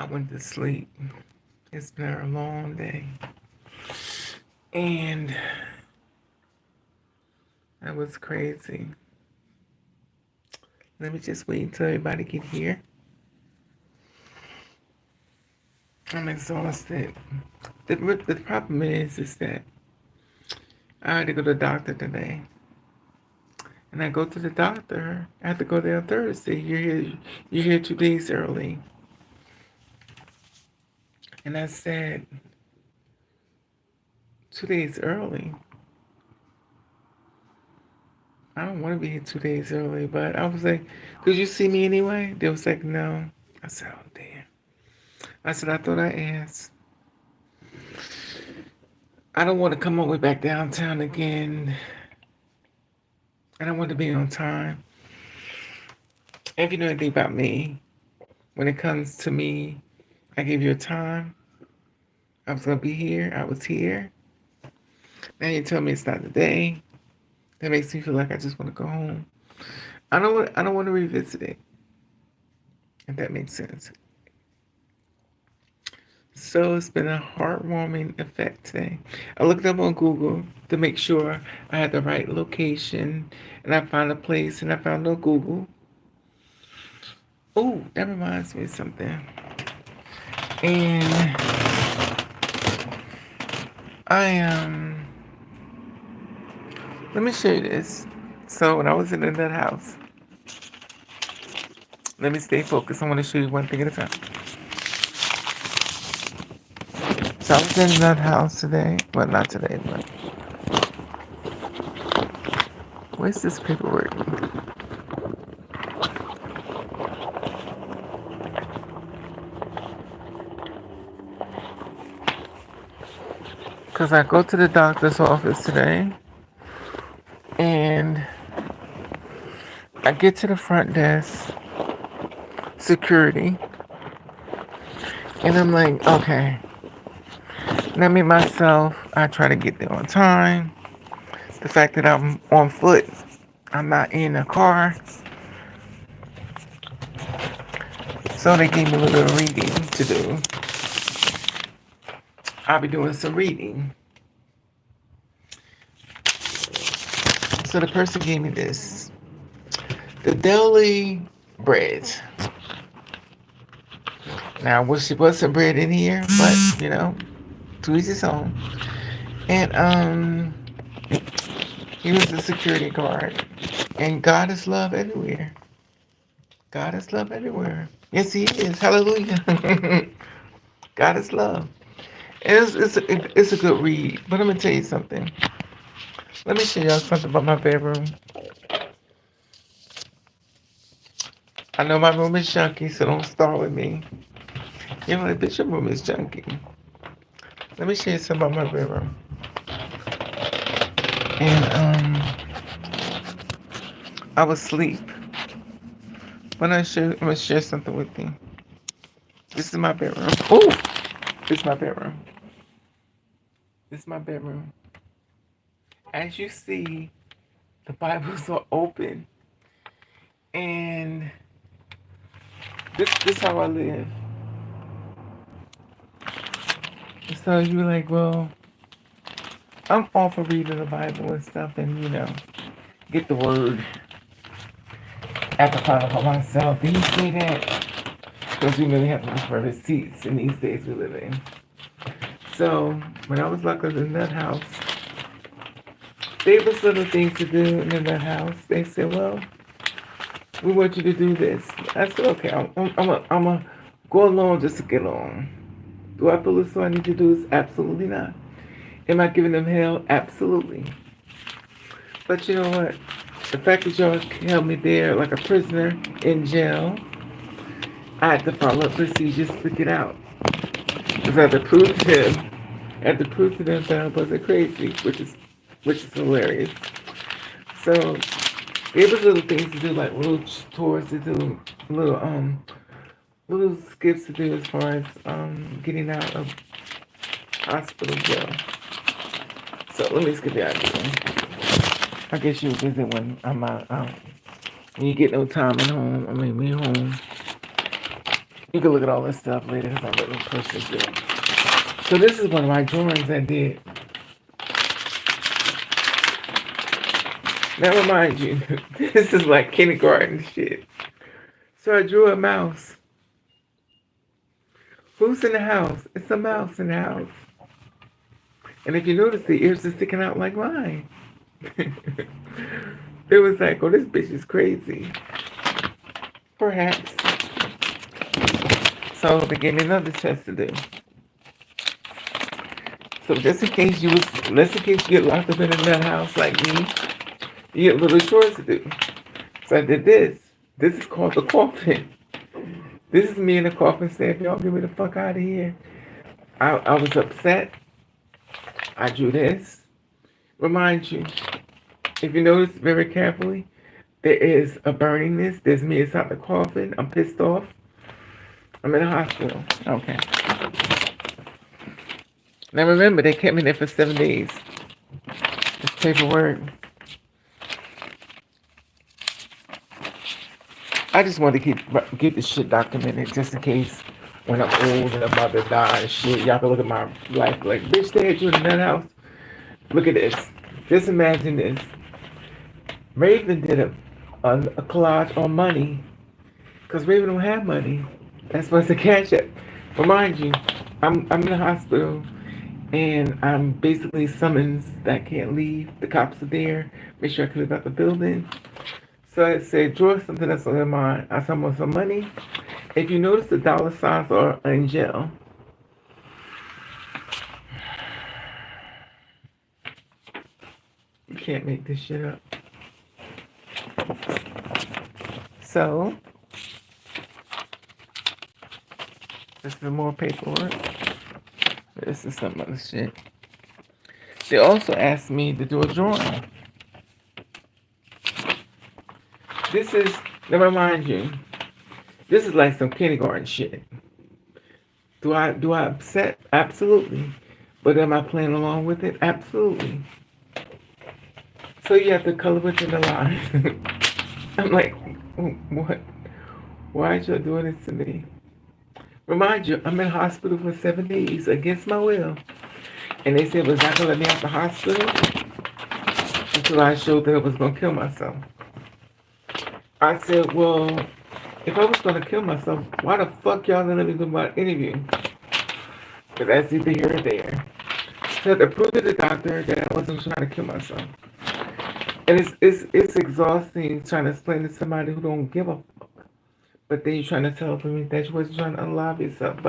I went to sleep. It's been a long day. And that was crazy. Let me just wait until everybody get here. I'm exhausted. The problem is that I had to go to the doctor today. And I go to the doctor. I have to go there on Thursday. You're here 2 days early. And I said, 2 days early? I don't want to be here 2 days early, but I was like, could you see me anyway? They was like, no. I said, oh, damn. I said, I thought I asked. I don't want to come all the way back downtown again. And I want to be on time. If you know anything about me, when it comes to me, I give you a time. I was going to be here. I was here. Now you tell me it's not the day. That makes me feel like I just want to go home. I don't want to revisit it. If that makes sense. So it's been a heartwarming effect today. I looked up on Google to make sure I had the right location, and I found a place, and I found no Google. Oh, that reminds me of something. And let me show you this. So when I was in that house, let me stay focused. I want to show you one thing at a time. So I was in that house today. Well, not today, but where's this paperwork? Because I go to the doctor's office today, and I get to the front desk, security, and I'm like, okay. And I mean myself, I try to get there on time. The fact that I'm on foot, I'm not in a car. So they gave me a little reading to do. I'll be doing some reading. So the person gave me this. The deli bread. Now I wish there was some bread in here, but to each his own. And he was a security guard. And God is love everywhere. God is love everywhere. Yes, He is. Hallelujah. God is love. It's a good read. But I'm going to tell you something. Let me show y'all something about my bedroom. I know my room is junky, so don't start with me. You know, bitch, your room is junky. Let me show you something about my bedroom. And I was asleep. When I'm gonna share something with you. This is my bedroom. Oh, this is my bedroom. This is my bedroom. As you see, the Bibles are open, and this how I live. So you're like, well, I'm all for reading the Bible and stuff, and get the word at the final for myself. Do you say that? Because we really have to look for receipts in these days we live in. So when I was locked up in that house, there was little things to do in that house. They said, well, we want you to do this. I said, okay, I'm gonna go along just to get along. Do I feel as though I need to do this? Absolutely not. Am I giving them hell? Absolutely. But you know what? The fact that y'all held me there like a prisoner in jail, I had to follow procedures to get out. Because I had to prove to them, that I wasn't crazy, which is hilarious. So there was little things to do, like little tours to do, little skips to do as far as getting out of hospital jail. So let me skip out here. I guess you visit when I'm out. When you get no time at home. I mean, me home. You can look at all this stuff later because I'm letting push do it. So this is one of my drawings I did. Now remind you, this is like kindergarten shit. So I drew a mouse. Who's in the house? It's a mouse in the house. And if you notice, the ears are sticking out like mine. It was like, oh, this bitch is crazy. Perhaps. So they gave me another test to do. So just in case you get locked up in that house like me, you get little chores to do. So I did this. This is called the coffin. This is me in the coffin saying, y'all get me the fuck out of here. I was upset. I drew this. Remind you, if you notice very carefully, there is a burningness. There's me inside the coffin. I'm pissed off. I'm in the hospital. Okay. Now remember, they kept me there for 7 days. It's paperwork. I just wanted to get this shit documented just in case when I'm old and I'm about to die and shit, y'all can look at my life like, bitch, they had you in that house. Look at this. Just imagine this. Raven did a collage on money because Raven don't have money. That's what's the cash app. Remind you, I'm in the hospital and I'm basically summons that I can't leave. The cops are there. Make sure I can leave out the building. So I said, draw something that's on mine. I said, I want some money. If you notice, the dollar signs are in gel. You can't make this shit up. So, this is more paperwork. This is some other shit. They also asked me to do a drawing. This is, let me remind you, this is like some kindergarten shit. Do I upset? Absolutely. But am I playing along with it? Absolutely. So you have to color within the lines. I'm like, what? Why are you doing this to me? Remind you, I'm in hospital for 7 days against my will. And they said, was not going to let me out the hospital until I showed that I was going to kill myself. I said, well, if I was going to kill myself, why the fuck y'all didn't let me do my interview? But that's either here or there. So I had to prove to the doctor that I wasn't trying to kill myself. And it's exhausting trying to explain to somebody who don't give a fuck. But then you're trying to tell me that you wasn't trying to unalive yourself.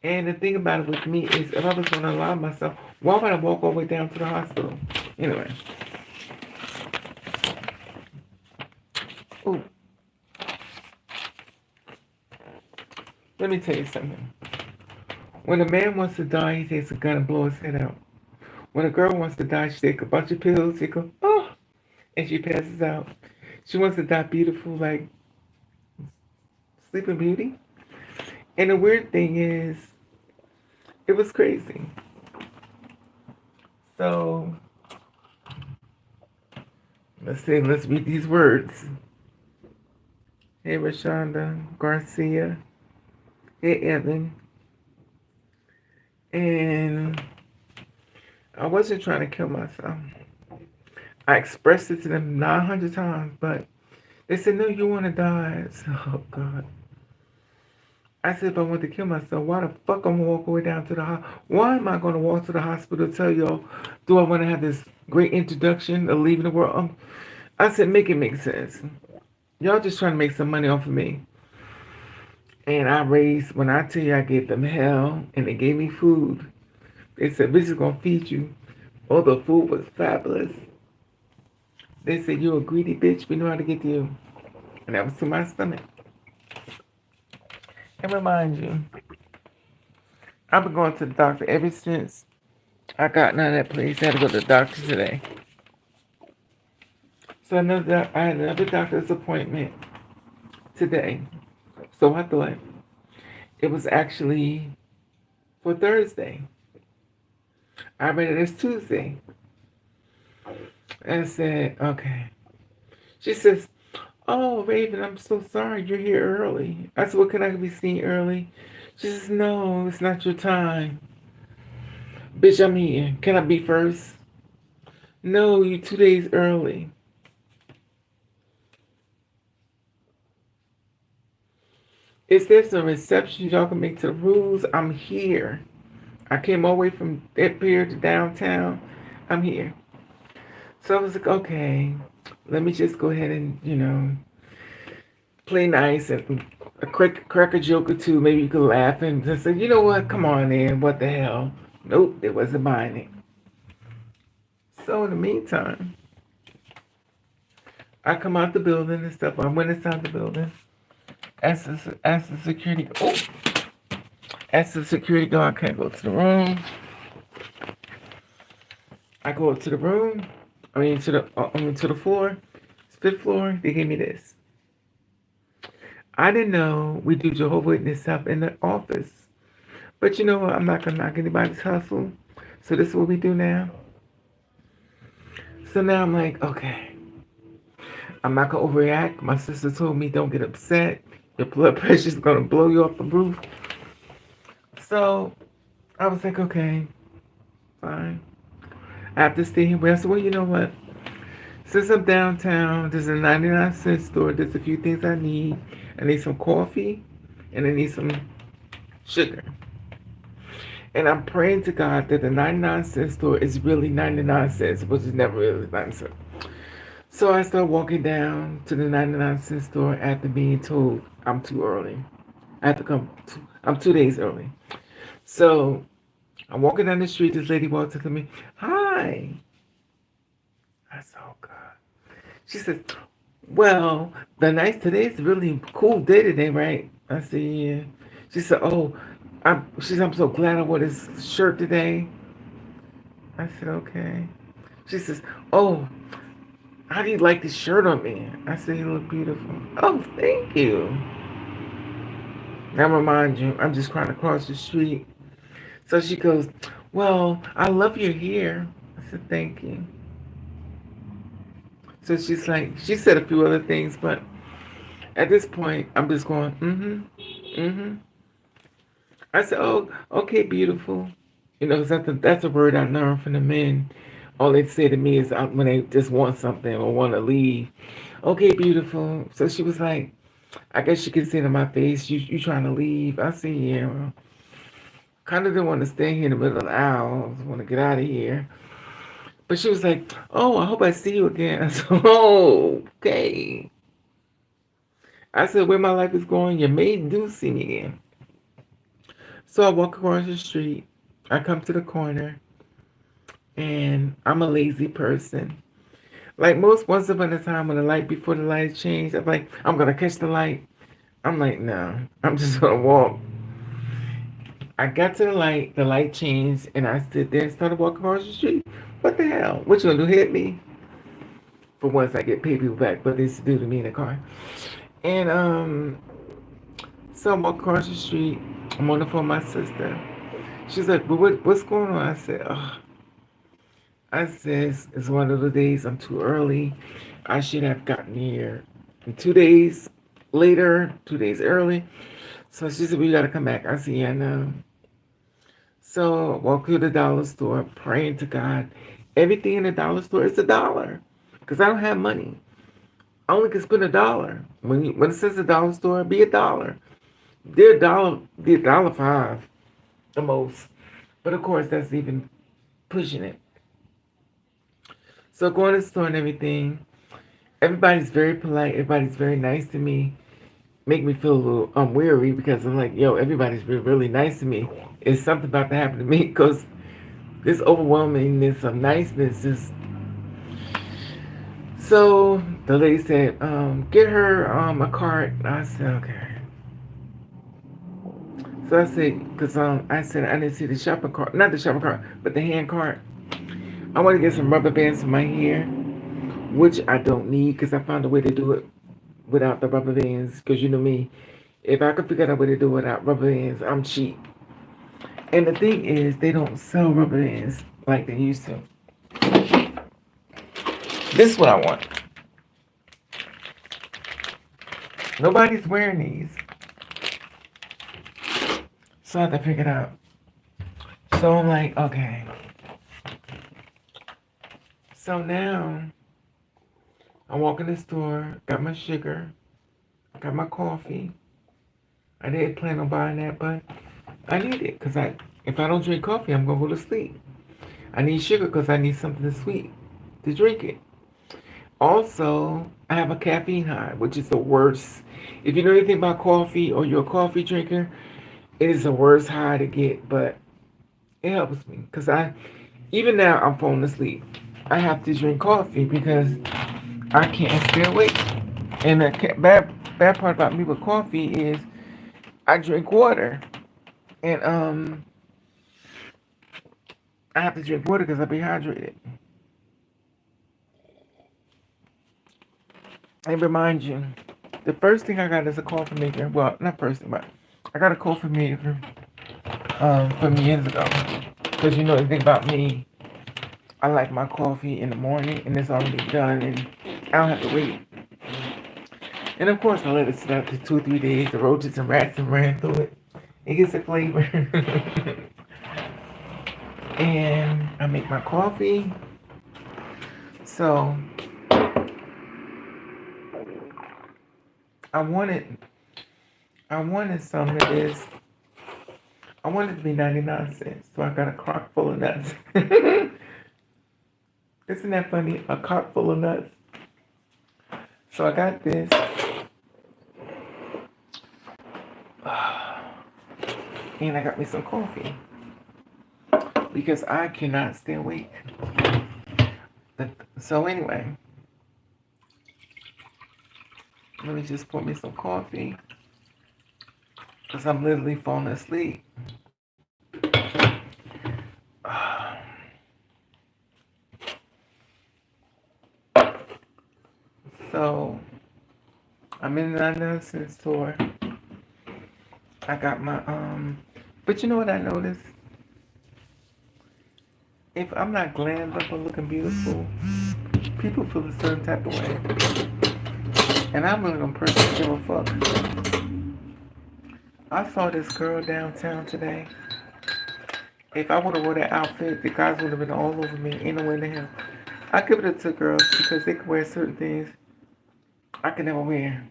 And the thing about it with me is, if I was going to unalive myself, why would I walk all the way down to the hospital? Anyway. Ooh. Let me tell you something. When a man wants to die, he takes a gun and blows his head out. When a girl wants to die, she takes a bunch of pills, she goes, oh, and she passes out. She wants to die beautiful, like Sleeping Beauty. And the weird thing is, it was crazy. So, let's read these words. Hey, Rashonda Garcia. Hey, Evan. And I wasn't trying to kill myself. I expressed it to them 900 times, but they said, no, you want to die. I said, oh, God. I said, if I want to kill myself, why the fuck I'm going to walk away down to the hospital? Why am I going to walk to the hospital to tell y'all, do I want to have this great introduction of leaving the world? I said, make it make sense. Y'all just trying to make some money off of me. And when I tell you I gave them hell, and they gave me food, they said, we're just going to feed you. Oh, the food was fabulous. They said, you're a greedy bitch. We know how to get to you. And that was to my stomach. And remind you, I've been going to the doctor ever since I got out of that place. I had to go to the doctor today. So I had another doctor's appointment today. So I thought it was actually for Thursday. I read it as Tuesday. And I said, okay. She says, Oh, Raven, I'm so sorry. You're here early. I said, well, can I be seen early? She says, no, it's not your time. Bitch, I'm here. Can I be first? No, you 2 days early. Is there some reception y'all can make to the rules? I'm here. I came all the way from that pier to downtown. I'm here. So I was like, okay, let me just go ahead and, play nice and crack a joke or two. Maybe you could laugh and just say, you know what, come on in. What the hell? Nope, they wasn't buying it. So in the meantime, I come out the building and stuff. I went inside the building. As the security, as the security guard can't go to the room. I go up to the room. To the floor. It's 5th floor. They gave me this. I didn't know we do Jehovah's Witness stuff in the office. But you know what? I'm not gonna knock anybody's hustle. So this is what we do now. So now I'm like, okay. I'm not gonna overreact. My sister told me don't get upset. Your blood pressure is gonna blow you off the roof. So I was like, okay, fine. I have to stay here. But I said, well, you know what? Since I'm downtown, there's a 99-cent store. There's a few things I need. I need some coffee and I need some sugar. And I'm praying to God that the 99-cent store is really 99 cents, which is never really 99 cents. So I start walking down to the 99-cent store after being told I'm too early. I have to come. I'm 2 days early. So I'm walking down the street. This lady walks up to me. Hi. I said, oh God. She says, well, today is a really cool day today, right? I said, yeah. She said, oh, I'm so glad I wore this shirt today. I said, okay. She says, oh, how do you like this shirt on me? I said, you look beautiful. Oh, thank you. Now remind you, I'm just trying to cross the street. So she goes, well, I love your hair. I said, thank you. So she's like, she said a few other things, but at this point, I'm just going, I said, oh, okay, beautiful. You know, that's a word I learned from the men. All they say to me is when they just want something or want to leave. Okay, beautiful. So she was like, I guess you could say to my face, you trying to leave? I said, yeah, well, kind of didn't want to stay here in the middle of the hour. I want to get out of here. But she was like, oh, I hope I see you again. I said, oh, okay. I said, where my life is going, you may do see me again. So I walk across the street. I come to the corner. And I'm a lazy person. Like once upon a time when before the light changed, I'm like, I'm going to catch the light. I'm like, no, I'm just going to walk. I got to the light changed, and I stood there and started walking across the street. What the hell? What you gonna do, hit me? For once I get paid people back, but they used to do to me in the car. And so I'm walking across the street. I'm on the phone with my sister. She's like, well, what's going on? I said, oh. I said, it's one of the days I'm too early. I should have gotten here 2 days later, 2 days early. So she said, well, you gotta come back. I said, yeah, I know. So I walk through the dollar store, praying to God. Everything in the dollar store is $1. Because I don't have money. I only can spend $1. When it says a dollar store, be $1. They're $1.05 the most. But of course, that's even pushing it. So going to the store and everything, everybody's very polite. Everybody's very nice to me. Make me feel a little unweary because I'm like, yo, everybody's been really nice to me. It's something about to happen to me because this overwhelmingness of niceness is. So the lady said, get her a card. I said, okay. So I said, because I said I didn't see the shopping cart, not the shopping cart, but the hand cart. I want to get some rubber bands for my hair, which I don't need because I found a way to do it without the rubber bands. Because you know me, if I could figure out a way to do it without rubber bands, I'm cheap. And the thing is, they don't sell rubber bands like they used to. This is what I want. Nobody's wearing these. So I have to figure it out. So I'm like, okay. So now I walk in the store, got my sugar, got my coffee. I didn't plan on buying that, but I need it because if I don't drink coffee, I'm gonna go to sleep. I need sugar because I need something sweet to drink it. Also, I have a caffeine high, which is the worst. If you know anything about coffee or you're a coffee drinker, it is the worst high to get, but it helps me because even now, I'm falling asleep. I have to drink coffee because I can't stay awake. And the bad part about me with coffee is I drink water, and I have to drink water because I'm dehydrated. And remind you, the first thing I got is a coffee maker. Well, not first thing, but I got a coffee maker from years ago. Because you know the thing about me, I like my coffee in the morning and it's already done and I don't have to wait. And of course, I let it sit out for 2 or 3 days. The roaches and rats and ran through it. It gets a flavor. And I make my coffee. So I wanted I wanted some of this. I wanted it to be 99 cents. So I got a crock full of nuts. Isn't that funny? A crock full of nuts. So I got this. And I got me some coffee. Because I cannot stay awake. So anyway, let me just pour me some coffee. Because I'm literally falling asleep. So I'm in the 99-cent store. I got my but you know what I noticed? If I'm not glammed up or looking beautiful, people feel a certain type of way. And I'm really gonna personally give a fuck. I saw this girl downtown today. If I would have wore that outfit, the guys would have been all over me. Ain't no way in hell. I give it to girls because they can wear certain things I can never wear.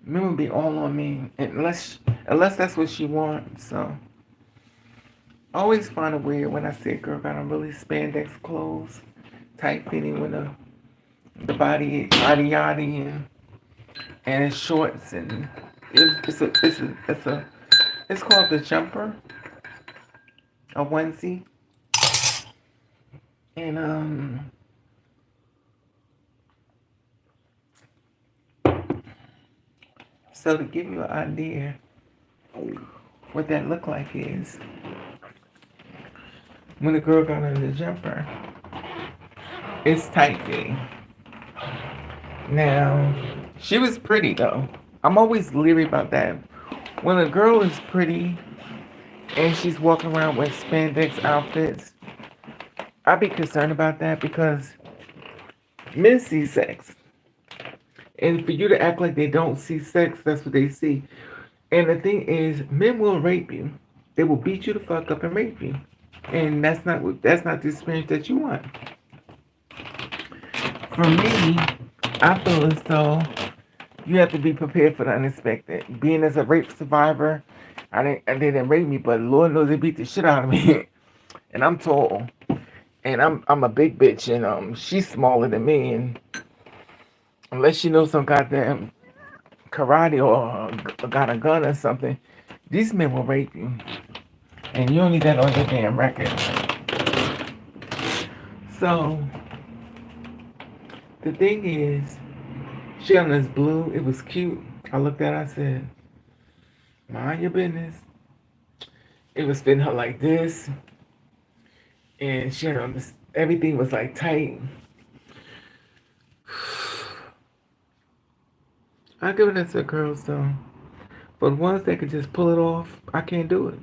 Men would be all on me unless that's what she wants. So I always find it weird when I see a girl got on really spandex clothes, tight fitting with the body yachty and it's shorts and it's called the jumper, a onesie, and so to give you an idea what that look like is when the girl got on the jumper, it's tight fitting. Now she was pretty though. I'm always leery about that. When a girl is pretty and she's walking around with spandex outfits, I'd be concerned about that because men see sex. And for you to act like they don't see sex, that's what they see. And the thing is, men will rape you. They will beat you the fuck up and rape you. And that's not the experience that you want. For me, I feel as though you have to be prepared for the unexpected. Being as a rape survivor, they didn't rape me, but Lord knows they beat the shit out of me. And I'm tall, and I'm a big bitch, and she's smaller than me, and unless she knows some goddamn karate or got a gun or something, these men will rape you, and you don't need that on your damn record. So the thing is, she on this blue. It was cute. I looked at her. I said, "Mind your business." It was fitting her like this, and she had on this. Everything was like tight. I give it to girls though. But the ones that could just pull it off, I can't do it.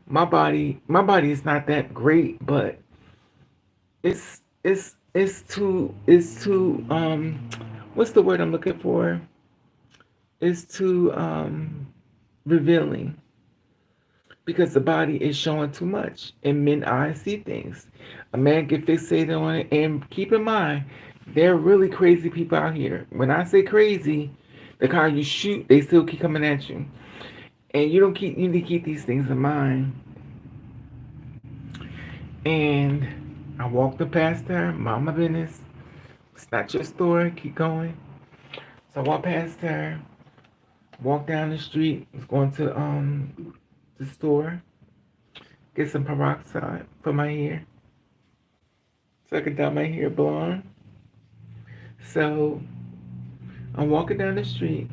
My body is not that great, but it's too what's the word I'm looking for? It's too revealing because the body is showing too much, and men eyes see things. A man get fixated on it, and keep in mind, there are really crazy people out here. When I say crazy, the kind you shoot, they still keep coming at you, and you don't keep. You need to keep these things in mind. And I walked up past her, mind my business. It's not your store. Keep going. So I walked past her, walked down the street, was going to the store, get some peroxide for my hair, so I could dye my hair blonde. So I'm walking down the street,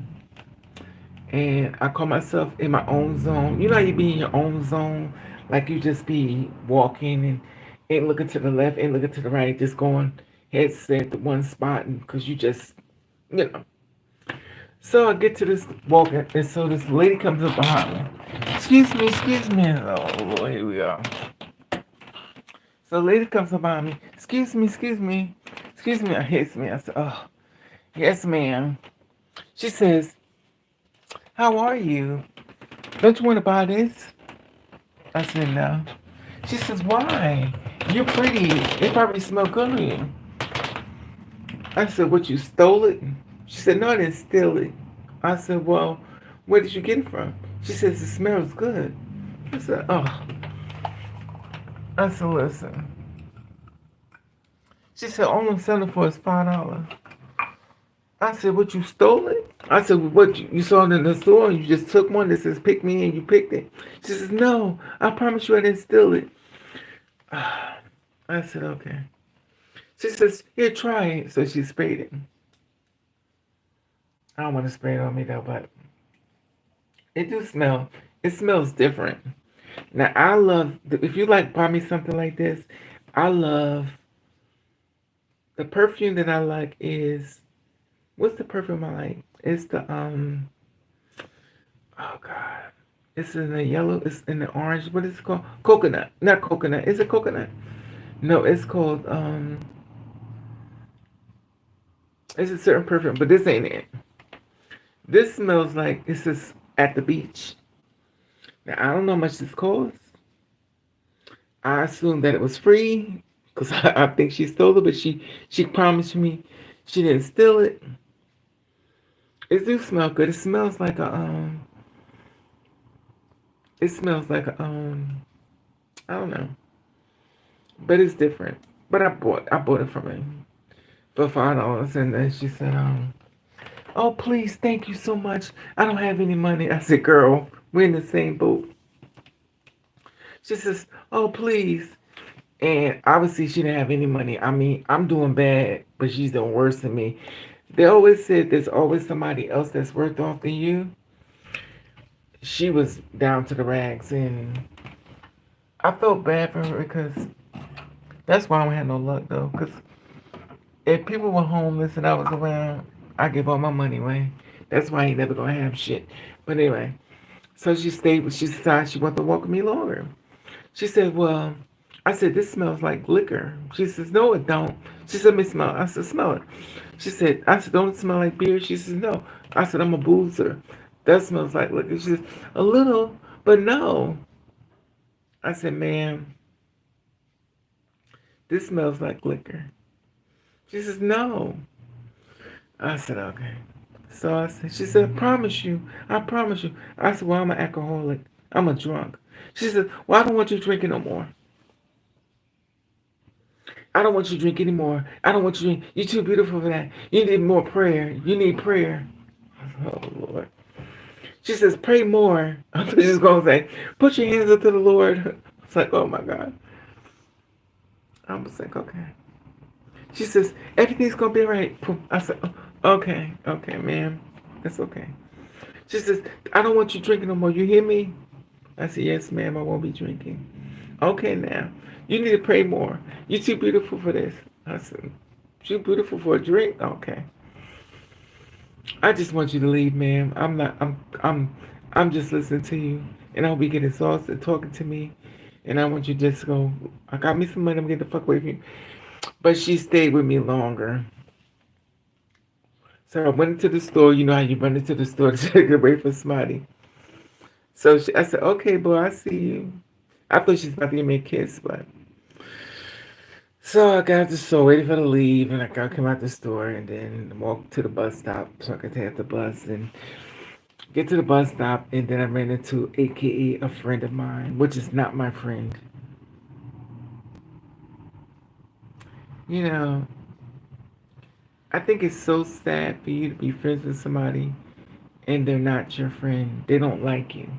and I call myself in my own zone. You know how you be in your own zone, like you just be walking and ain't looking to the left, ain't looking to the right, just going head set to one spot, and because you just, you know. So I get to this walking, and so this lady comes up behind me. Excuse me. Oh, Lord, here we go. So the lady comes up behind me. Excuse me. It hits me. I said, oh, yes, ma'am. She says, how are you? Don't you want to buy this? I said, no. She says, why? You're pretty. It probably smell good on you. I said, what, you stole it? She said, no, I didn't steal it. I said, well, where did you get it from? She says, it smells good. I said, oh. I said, listen. She said, all I'm selling for is $5. I said, what, you stole it? I said, what, you saw it in the store and you just took one that says pick me and you picked it? She says, no, I promise you I didn't steal it. I said, okay. She says, here, try it. So she sprayed it. I don't want to spray it on me though, but it do smell. It smells different. Now, I love, if you like buy me something like this, I love, the perfume that I like is, what's the perfume I like? It's the, oh God. It's in the yellow, it's in the orange. What is it called? Coconut. Not coconut. Is it coconut? No, it's called, it's a certain perfume, but this ain't it. This smells like this is at the beach. Now, I don't know how much this costs. I assume that it was free because I think she stole it, but she promised me she didn't steal it. It do smell good. It smells like a, I don't know, but it's different. But I bought it from her for $5, and then she said, oh, please, thank you so much. I don't have any money. I said, girl, we're in the same boat. She says, oh, please. And obviously, she didn't have any money. I mean, I'm doing bad, but she's doing worse than me. They always said there's always somebody else that's worse off than you. She was down to the rags, and I felt bad for her because that's why I don't have no luck, though. Because if people were homeless and I was around, I give all my money away. That's why I ain't never gonna have shit. But anyway, so she stayed. She decided she wanted to walk with me longer. She said, well, I said, this smells like liquor. She says, no, it don't. She said, let me smell it. I said, smell it. I said, don't it smell like beer? She says, no. I said, I'm a boozer. That smells like liquor. She says, a little, but no. I said, ma'am, this smells like liquor. She says, no. I said, okay. So she said, I promise you. I said, well, I'm an alcoholic. I'm a drunk. She said, well, I don't want you drinking no more. I don't want you to drink anymore. I don't want you to drink. You're too beautiful for that. You need more prayer. You need prayer. Oh, Lord. She says, pray more. I thought she was going to say, put your hands up to the Lord. It's like, oh, my God. I was like, okay. She says, everything's going to be all right. I said, oh, okay, ma'am. That's okay. She says, I don't want you drinking no more. You hear me? I said, yes, ma'am, I won't be drinking. Okay, now. You need to pray more. You're too beautiful for this. I said, too beautiful for a drink? Okay. I just want you to leave, ma'am. I'm just listening to you. And I'll be getting exhausted talking to me. And I want you to just go, I got me some money, I'm getting the fuck away from you. But she stayed with me longer. So I went into the store. You know how you run into the store to get away from somebody. So I said, okay, boy, I see you. I thought she was about to give me a kiss, but so I got out the store, waiting for her to leave, and I came out the store and then walked to the bus stop so I could take the bus and get to the bus stop. And then I ran into AKA a friend of mine, which is not my friend. You know, I think it's so sad for you to be friends with somebody and they're not your friend. They don't like you.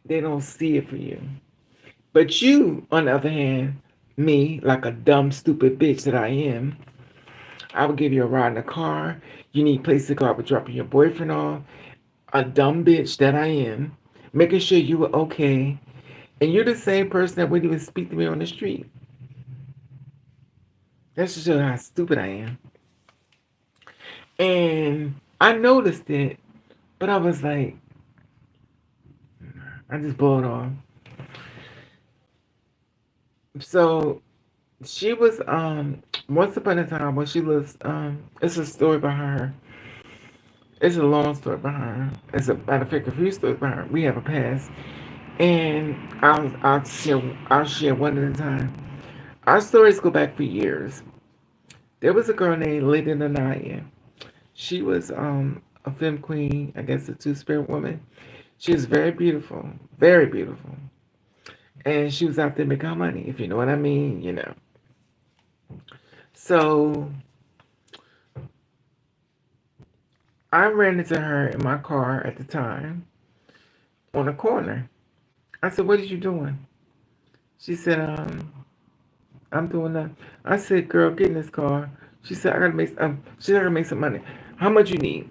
They don't see it for you. But you, on the other hand, me, like a dumb, stupid bitch that I am, I would give you a ride in the car. You need a place to go. I would drop your boyfriend off. A dumb bitch that I am, making sure you were okay. And you're the same person that wouldn't even speak to me on the street. That's just how stupid I am. And I noticed it, but I was like, I just blew it off. So she was once upon a time when she was it's a story behind her. It's a long story behind her. It's a matter of fact a few stories behind her. We have a past. And I'll share one at a time. Our stories go back for years. There was a girl named Lady Nanaya. She was a film queen, I guess a two-spirit woman. She was very beautiful, very beautiful. And she was out there making her money, if you know what I mean, you know. So I ran into her in my car at the time on a corner. I said, "What are you doing?" She said, I'm doing that. I said, "Girl, get in this car." She said, I gotta make some money. How much you need?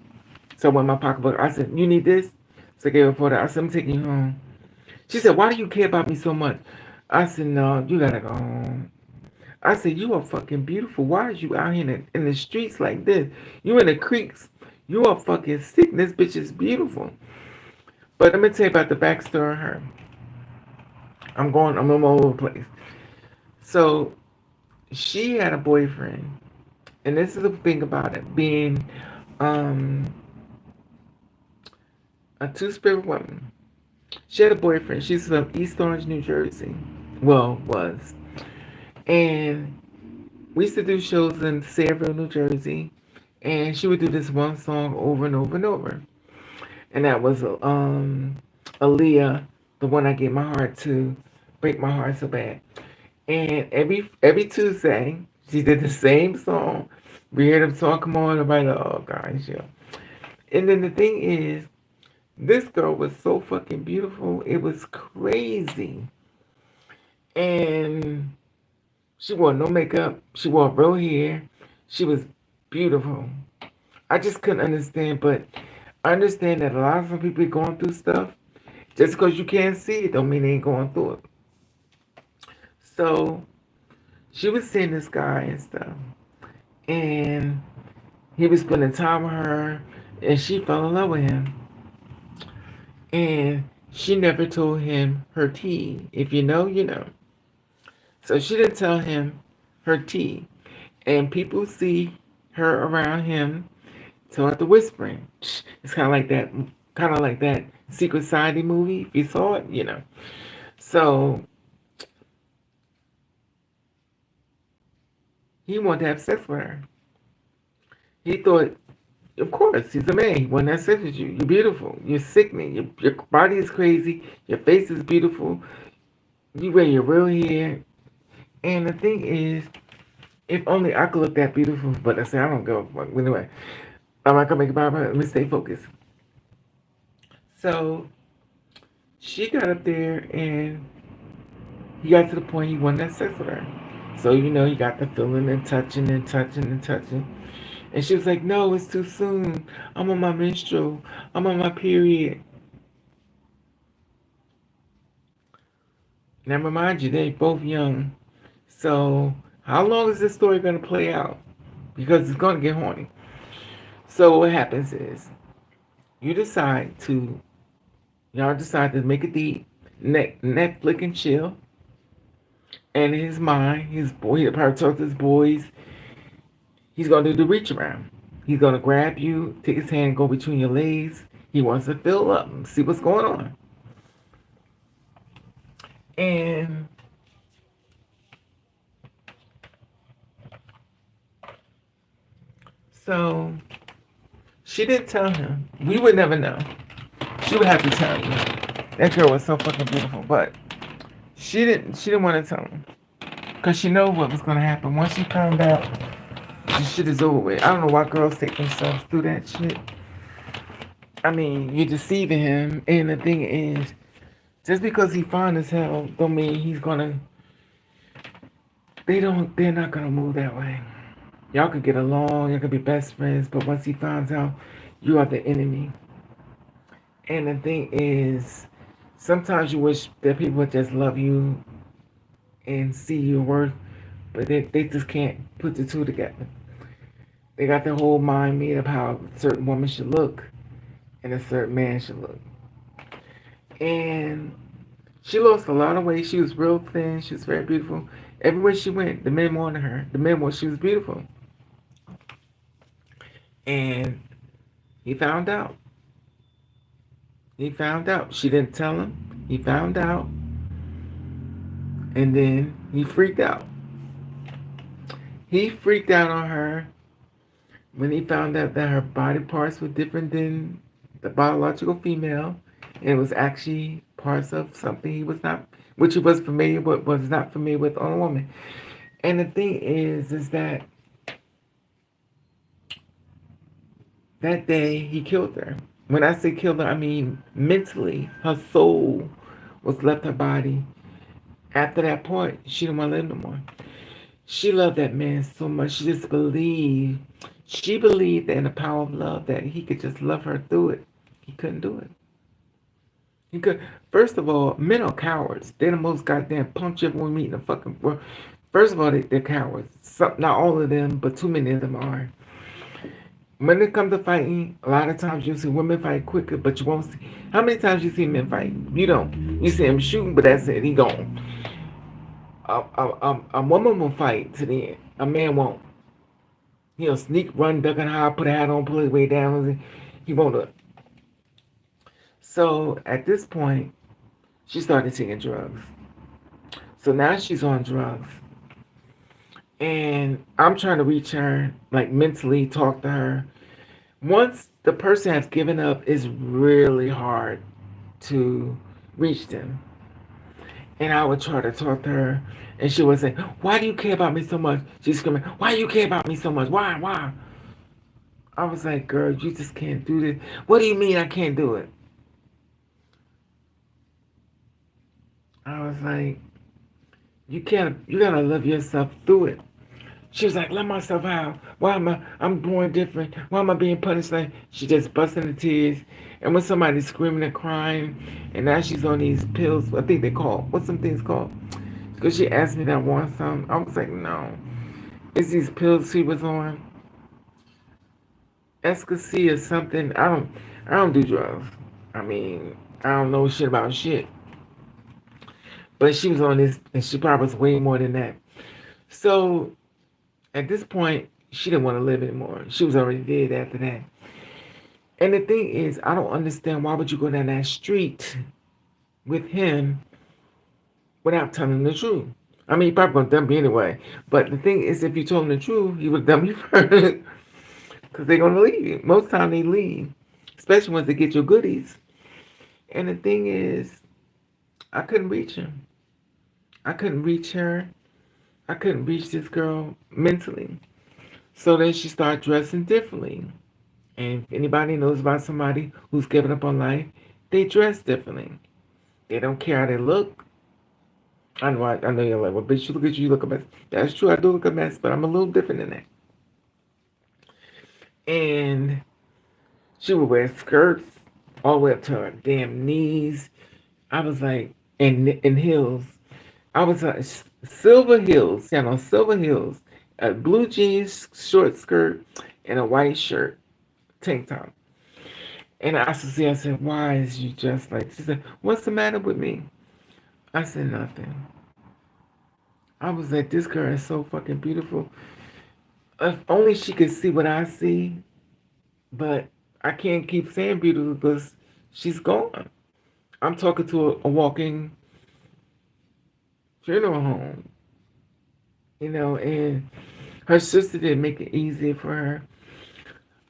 So I went in my pocketbook. I said, "You need this?" So I gave her for that. I said, "I'm taking you home." She said, "Why do you care about me so much?" I said, "No, you gotta go home." I said, "You are fucking beautiful. Why are you out here in the streets like this? You in the creeks. You are fucking sick. This bitch is beautiful." But let me tell you about the backstory of her. I'm all over the place. So she had a boyfriend. And this is the thing about it, being um, a two-spirit woman. She had a boyfriend. She's from East Orange, New Jersey. Well, was. And we used to do shows in Sayreville, New Jersey. And she would do this one song over and over and over. And that was Aaliyah, the one I gave my heart to, break my heart so bad. And every Tuesday, she did the same song. We heard the song come on, everybody like, oh gosh, yeah. And then the thing is, this girl was so fucking beautiful. It was crazy. And she wore no makeup. She wore real hair. She was beautiful. I just couldn't understand, but I understand that a lot of people are going through stuff. Just because you can't see it don't mean they ain't going through it. So she was seeing this guy and stuff. And he was spending time with her and she fell in love with him. And she never told him her tea. If you know, you know. So she didn't tell him her tea. And people see her around him, start the whispering. It's kind of like that Secret Society movie. If you saw it, you know. So he wanted to have sex with her. He thought, of course, he's a man. He wanted to have sex with you. You're beautiful. You're sickening. Your body is crazy. Your face is beautiful. You wear your real hair. And the thing is, if only I could look that beautiful, but I say I don't go. Anyway, I'm not gonna make it about her. Let me stay focused. So she got up there and he got to the point he wanted to have sex with her. So you know he got the feeling and touching and touching and touching. And she was like, "No, it's too soon. I'm on my menstrual. I'm on my period." Now remind you, they both young. So how long is this story gonna play out? Because it's gonna get horny. So what happens is you decide to y'all decide to make a deed, Netflix and chill. And in his mind, his boy, he probably talked to his boys. He's gonna do the reach around. He's gonna grab you, take his hand, go between your legs. He wants to fill up and see what's going on. And so she didn't tell him. We would never know. She would have to tell you. That girl was so fucking beautiful, but she didn't. She didn't want to tell him because she knew what was gonna happen. Once she found out, the shit is over with. I don't know why girls take themselves through that shit. I mean, you're deceiving him, and the thing is, just because he fine as hell, don't mean he's gonna. They don't. They're not gonna move that way. Y'all could get along. Y'all could be best friends, but once he finds out you are the enemy, and the thing is, sometimes you wish that people would just love you and see your worth, but they just can't put the two together. They got their whole mind made of how a certain woman should look and a certain man should look. And she lost a lot of weight. She was real thin. She was very beautiful. Everywhere she went, the men wanted her. The men wanted she was beautiful. And he found out. He found out. She didn't tell him. He found out. And then he freaked out. He freaked out on her when he found out that her body parts were different than the biological female. And it was actually parts of something he was not, which he was familiar with, was not familiar with on a woman. And the thing is that that day he killed her. When I say killed her, I mean mentally. Her soul was left her body. After that point, she didn't want to live no more. She loved that man so much. She just believed. She believed in the power of love that he could just love her through it. He couldn't do it. He could. First of all, men are cowards. They're the most goddamn punch you ever meet in the fucking world. First of all, they're cowards. Not all of them, but too many of them are. When it comes to fighting, a lot of times you see women fight quicker, but you won't see. How many times you see men fight? You don't. You see him shooting, but that's it. He gone. A woman will fight to the end. A man won't. He'll sneak, run, duck, and hide, put a hat on, pull his way down. He won't do it. So at this point, she started taking drugs. So now she's on drugs. And I'm trying to reach her, like mentally talk to her. Once the person has given up, it's really hard to reach them. And I would try to talk to her, and she would say, "Why do you care about me so much?" She's screaming, "Why do you care about me so much? Why? Why?" I was like, "Girl, you just can't do this." "What do you mean I can't do it?" I was like, "You can't. You gotta love yourself through it." She was like, "Let myself out. Why am I'm born different. Why am I being punished?" Like, she just busting into tears. And when somebody's screaming and crying, and now she's on these pills, I think they call, what's some things called? Because she asked me that I want some. I was like, no. It's these pills she was on. Ecstasy or something. I don't do drugs. I mean, I don't know shit about shit. But she was on this, and she probably was way more than that. So at this point, she didn't want to live anymore. She was already dead after that. And the thing is, I don't understand why would you go down that street with him without telling the truth. I mean, he probably gonna dump you anyway. But the thing is, if you told him the truth, he would dump you first. Because they're gonna leave you. Most time they leave. Especially once they get your goodies. And the thing is, I couldn't reach him. I couldn't reach her. I couldn't reach this girl mentally. So then she started dressing differently. And if anybody knows about somebody who's given up on life, they dress differently. They don't care how they look. I know you're like, well, bitch, you look at you look a mess. That's true, I do look a mess, but I'm a little different than that. And she would wear skirts all the way up to her damn knees. I was like, in heels. I was like, silver heels, silver heels, a blue jeans short skirt, and a white shirt, tank top. And I said, "Why is you dressed like?" She said, "What's the matter with me?" I said, "Nothing." I was like, "This girl is so fucking beautiful. If only she could see what I see, But I can't keep saying beautiful because she's gone. I'm talking to a walking funeral home, and her sister didn't make it easy for her.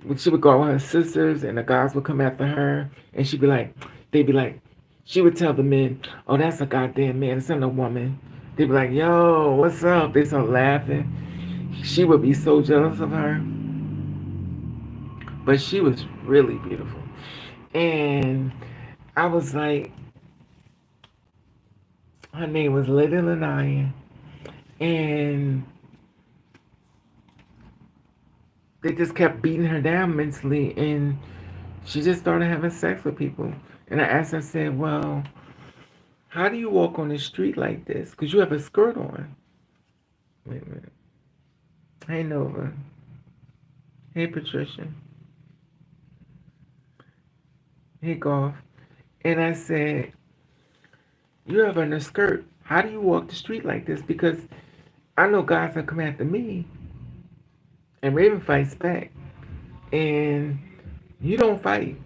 When she would go out with her sisters and the guys would come after her, and they'd be like, she would tell the men, oh, that's a goddamn man, it's not a woman. They'd be like, yo, what's up? They start laughing. She would be so jealous of her, but she was really beautiful. And I was like, her name was Lady Lanaya, and they just kept beating her down mentally, and she just started having sex with people. And I asked her, I said, well, how do you walk on the street like this? Because you have a skirt on. Wait a minute. Hey, Nova. Hey, Patricia. Hey, Golf. And I said, you have on a skirt. How do you walk the street like this? Because I know guys that come after me, and Raven fights back. And you don't fight.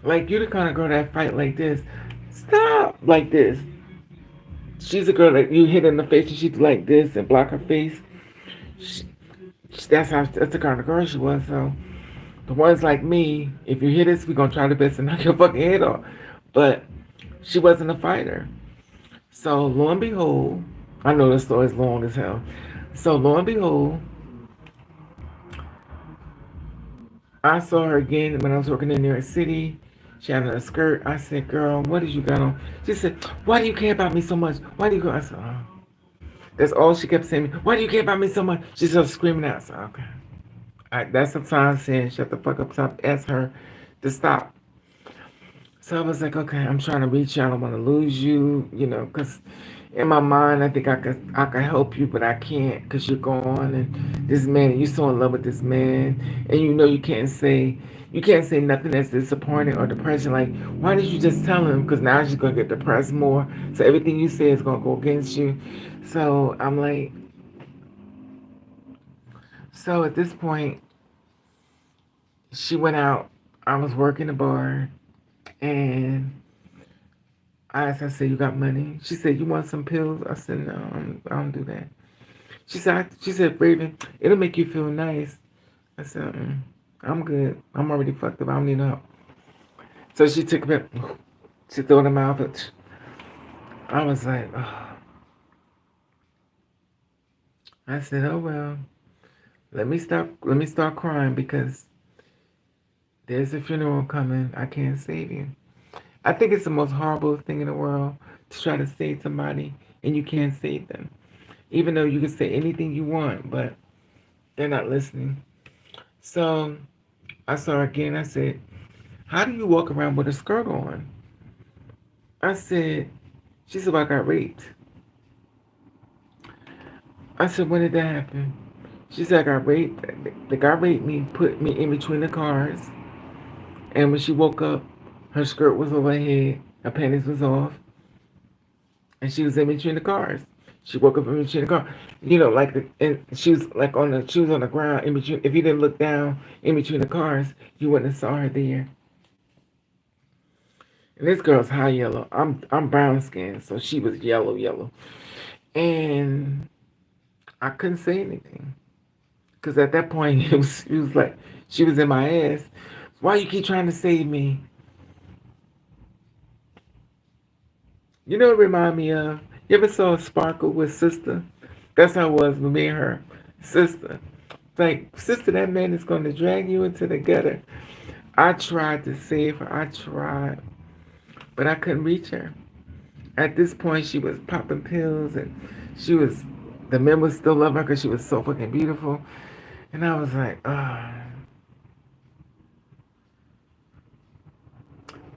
Like, you're the kind of girl that fight like this. Stop like this. She's a girl that you hit in the face and she'd like this and block her face. She, that's the kind of girl she was. So the ones like me, if you hit us, we're gonna try the best to knock your fucking head off. But she wasn't a fighter. So lo and behold, I know the story's long as hell. So lo and behold, I saw her again when I was working in New York City. She had on a skirt. I said, girl, what did you got on? She said, why do you care about me so much? Why do you go? I said, oh. That's all she kept saying. Why do you care about me so much? She started screaming out. So, okay. That's the time saying, shut the fuck up. Stop. Ask her to stop. So I was like, okay, I'm trying to reach you. I don't want to lose you, because in my mind, I think I could help you, but I can't because you're gone. And this man, you're so in love with this man. And you can't say nothing that's disappointing or depressing. Like, why did you just tell him? Because now she's going to get depressed more. So everything you say is going to go against you. So I'm like, so at this point, she went out. I was working the bar, and I said, you got money? She said, you want some pills? I said, no, I don't do that. She said, Raven, it'll make you feel nice. I said, I'm good. I'm already fucked up. I don't need no help. So she took it. She threw it in my mouth. I was like, oh. I said, oh well. Let me start crying because there's a funeral coming. I can't save you. I think it's the most horrible thing in the world to try to save somebody and you can't save them. Even though you can say anything you want, but they're not listening. So I saw her again. I said, how do you walk around with a skirt on? I said, she said, well, I got raped. I said, when did that happen? She said, I got raped. The guy raped me, put me in between the cars. And when she woke up, her skirt was over her head, her panties was off, and she was in between the cars. She woke up in between the car, and she was like she was on the ground in between. If you didn't look down in between the cars, you wouldn't have saw her there. And this girl's high yellow. I'm brown skinned, so she was yellow, and I couldn't say anything because at that point it was like she was in my ass. Why you keep trying to save me? You know what it remind me of? You ever saw Sparkle with Sister? That's how it was with me and her. Sister. Like, sister, that man is going to drag you into the gutter. I tried to save her. I tried. But I couldn't reach her. At this point, she was popping pills and the men would still love her because she was so fucking beautiful. And I was like, ah.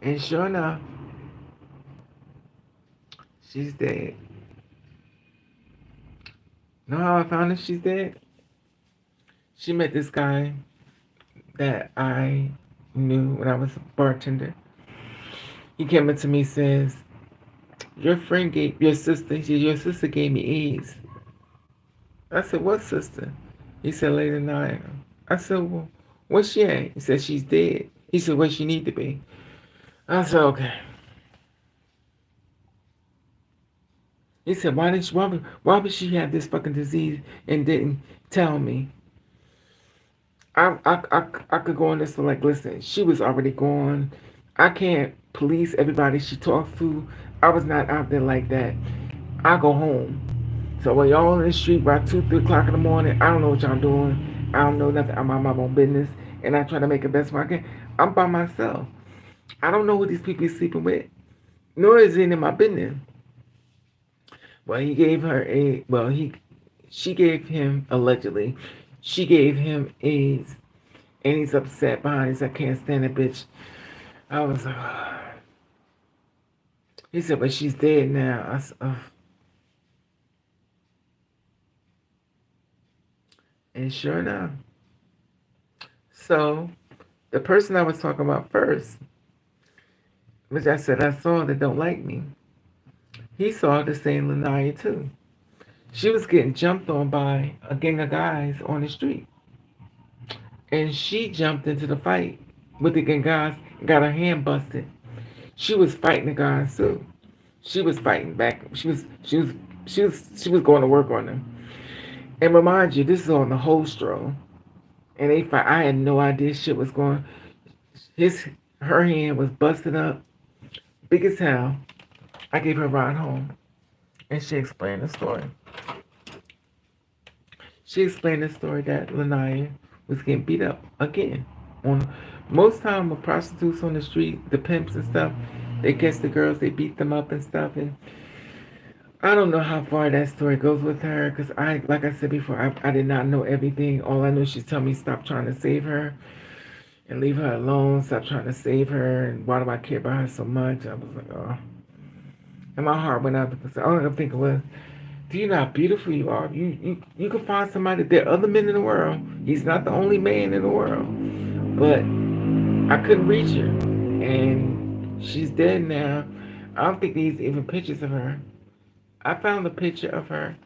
And sure enough, she's dead. Know how I found out she's dead? She met this guy that I knew when I was a bartender. He came up to me and says, your sister gave me AIDS. I said, what sister? He said, Lady Naya. I said, well, Where's she at? He said she's dead. He said where she need to be. I said okay. He said why would she have this fucking disease and didn't tell me? I could go on this, like, listen, she was already gone. I can't police everybody she talks to. I was not out there like that. I go home. So when y'all in the street by 2, 3 o'clock in the morning, I don't know what y'all doing. I don't know nothing. I'm on my own business, and I try to make the best I can. I'm by myself. I don't know who these people is sleeping with, nor is it in my business. Well, he gave her a. Well, she gave him allegedly. She gave him AIDS, and he's upset behind us. I can't stand it, bitch. I was like, he said, but she's dead now. I said, and sure enough. So the person I was talking about first, which I said I saw that don't like me, he saw the same Lanaya too. She was getting jumped on by a gang of guys on the street. And she jumped into the fight with the gang of guys and got her hand busted. She was fighting the guys too. She was fighting back. She was going to work on them. And remind you, this is on the Holstro. And they fight. I had no idea shit was going. Her hand was busted up, big as hell. I gave her a ride home, and she explained the story. She explained the story that Lanaya was getting beat up again. On most time, with prostitutes on the street, the pimps and stuff, they catch the girls, they beat them up and stuff. And I don't know how far that story goes with her, because like I said before, I did not know everything. All I know, she's telling me stop trying to save her and leave her alone. Stop trying to save her. And why do I care about her so much? I was like, oh. And my heart went out because all I could think was, do you know how beautiful you are? You can find somebody. There are other men in the world. He's not the only man in the world. But I couldn't reach her. And she's dead now. I don't think there's even pictures of her. I found a picture of her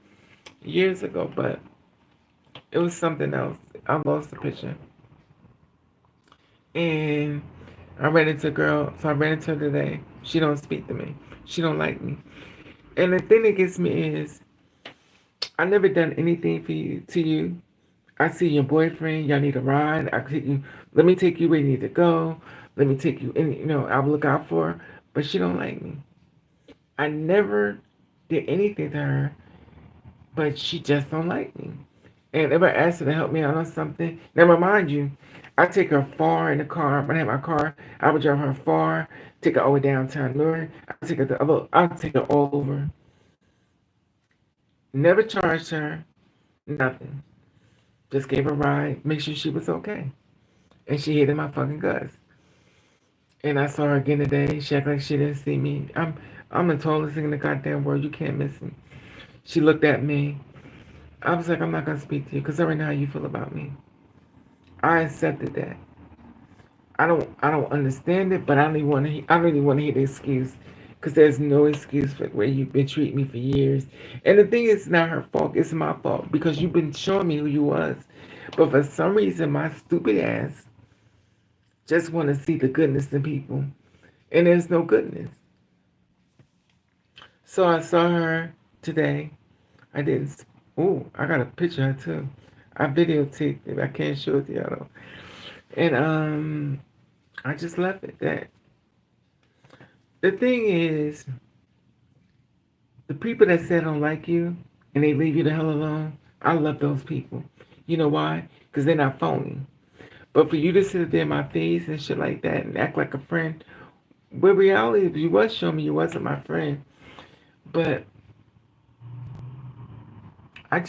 years ago, but it was something else. I lost the picture. And I ran into a girl, so I ran into her today. She don't speak to me. She don't like me. And the thing that gets me is, I never done anything for you to you. I see your boyfriend. Y'all need a ride. I take you. Let me take you where you need to go. Let me take you in. I'll look out for her. But she don't like me. I never did anything to her, but she just don't like me. And if I ask her to help me out on something, now remind you, I take her far in the car. When I have my car, I would drive her far, take her all the way downtown Newark. I'll take her all over. Never charged her, nothing. Just gave her a ride, make sure she was okay. And she hated my fucking guts. And I saw her again today. She acted like she didn't see me. I'm the tallest thing in the goddamn world. You can't miss me. She looked at me. I was like, I'm not gonna speak to you because I already know how you feel about me. I accepted that. I don't understand it, but I don't even want to. I don't even want to hear the excuse, because there's no excuse for the way you've been treating me for years. And the thing is, not her fault. It's my fault because you've been showing me who you was, but for some reason, my stupid ass just want to see the goodness in people, and there's no goodness. So I saw her today. I didn't. Oh, I got a picture of her too. I videotaped it. I can't show it to y'all though. And I just left it that. The thing is, the people that say I don't like you and they leave you the hell alone, I love those people. You know why? Because they're not phony. But for you to sit there in my face and shit like that and act like a friend, where reality is, you was showing me you wasn't my friend. But I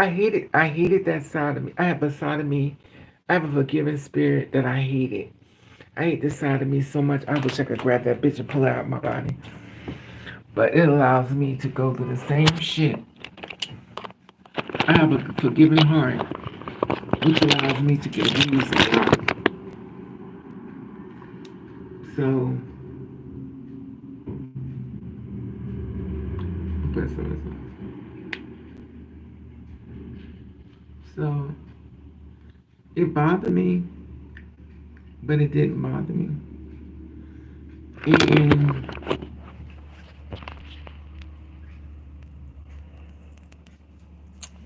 hate it. I hated that side of me. I have a side of me. I have a forgiving spirit that I hate it. I hate this side of me so much. I wish I could grab that bitch and pull it out of my body. But it allows me to go through the same shit. I have a forgiving heart, which allows me to get abused. So, so It bothered me, but it didn't bother me. And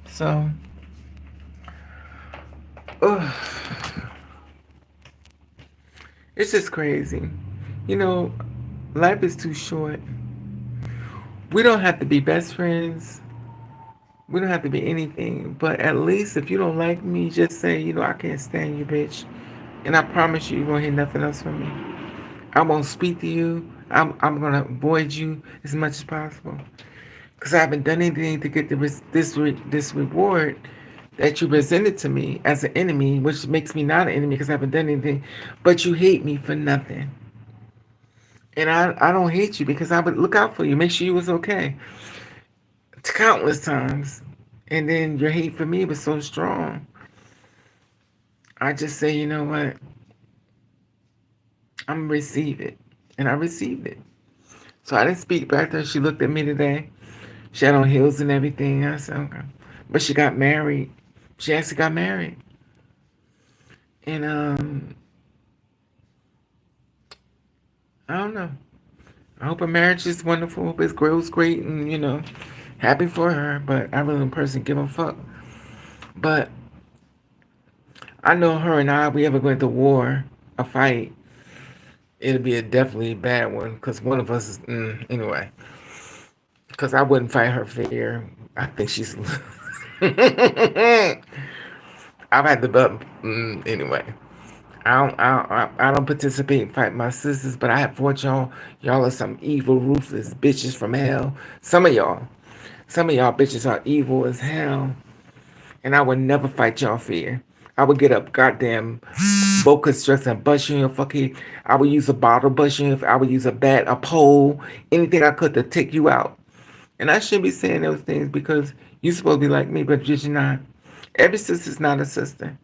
so, ugh, it's just crazy. You know, life is too short. We don't have to be best friends. We don't have to be anything. But at least if you don't like me, just say, I can't stand you, bitch. And I promise you, you won't hear nothing else from me. I won't speak to you. I'm gonna avoid you as much as possible because I haven't done anything to get this reward that you presented to me as an enemy, which makes me not an enemy because I haven't done anything. But you hate me for nothing, and I don't hate you because I would look out for you, make sure you was okay, countless times, and then your hate for me was so strong. I just say, you know what, I'm gonna receive it, and I received it. So I didn't speak back to her. She looked at me today. She had on heels and everything. I said, okay. But she got married. She actually got married. And I don't know. I hope her marriage is wonderful. Hope it grows great and, happy for her. But I really don't personally give a fuck. But I know her and I, we ever go into war, a fight, it'll be a definitely bad one. Because one of us is, anyway. Because I wouldn't fight her fear. I think she's. I've had the but anyway. I don't participate in fight my sisters, but I have fought y'all. Y'all are some evil, ruthless bitches from hell. Some of y'all bitches are evil as hell, and I would never fight y'all fear. I would get up, goddamn, boat construction and bust you in your fucking. I would use a bottle, bust you in. I would use a bat, a pole, anything I could to take you out. And I shouldn't be saying those things because you're supposed to be like me, but you're not. Every sister's not a sister.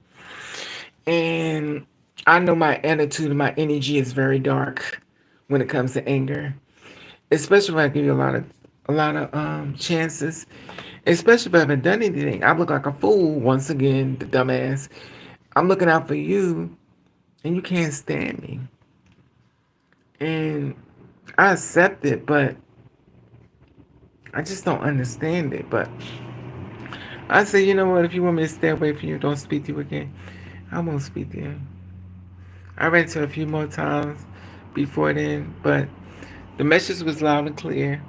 And I know my attitude and my energy is very dark when it comes to anger. Especially when I give you a lot of chances. Especially if I haven't done anything. I look like a fool once again, the dumbass. I'm looking out for you and you can't stand me. And I accept it, but I just don't understand it. But I say, you know what, if you want me to stay away from you, don't speak to you again. I won't speak to you. I read it to her a few more times before then, but the message was loud and clear.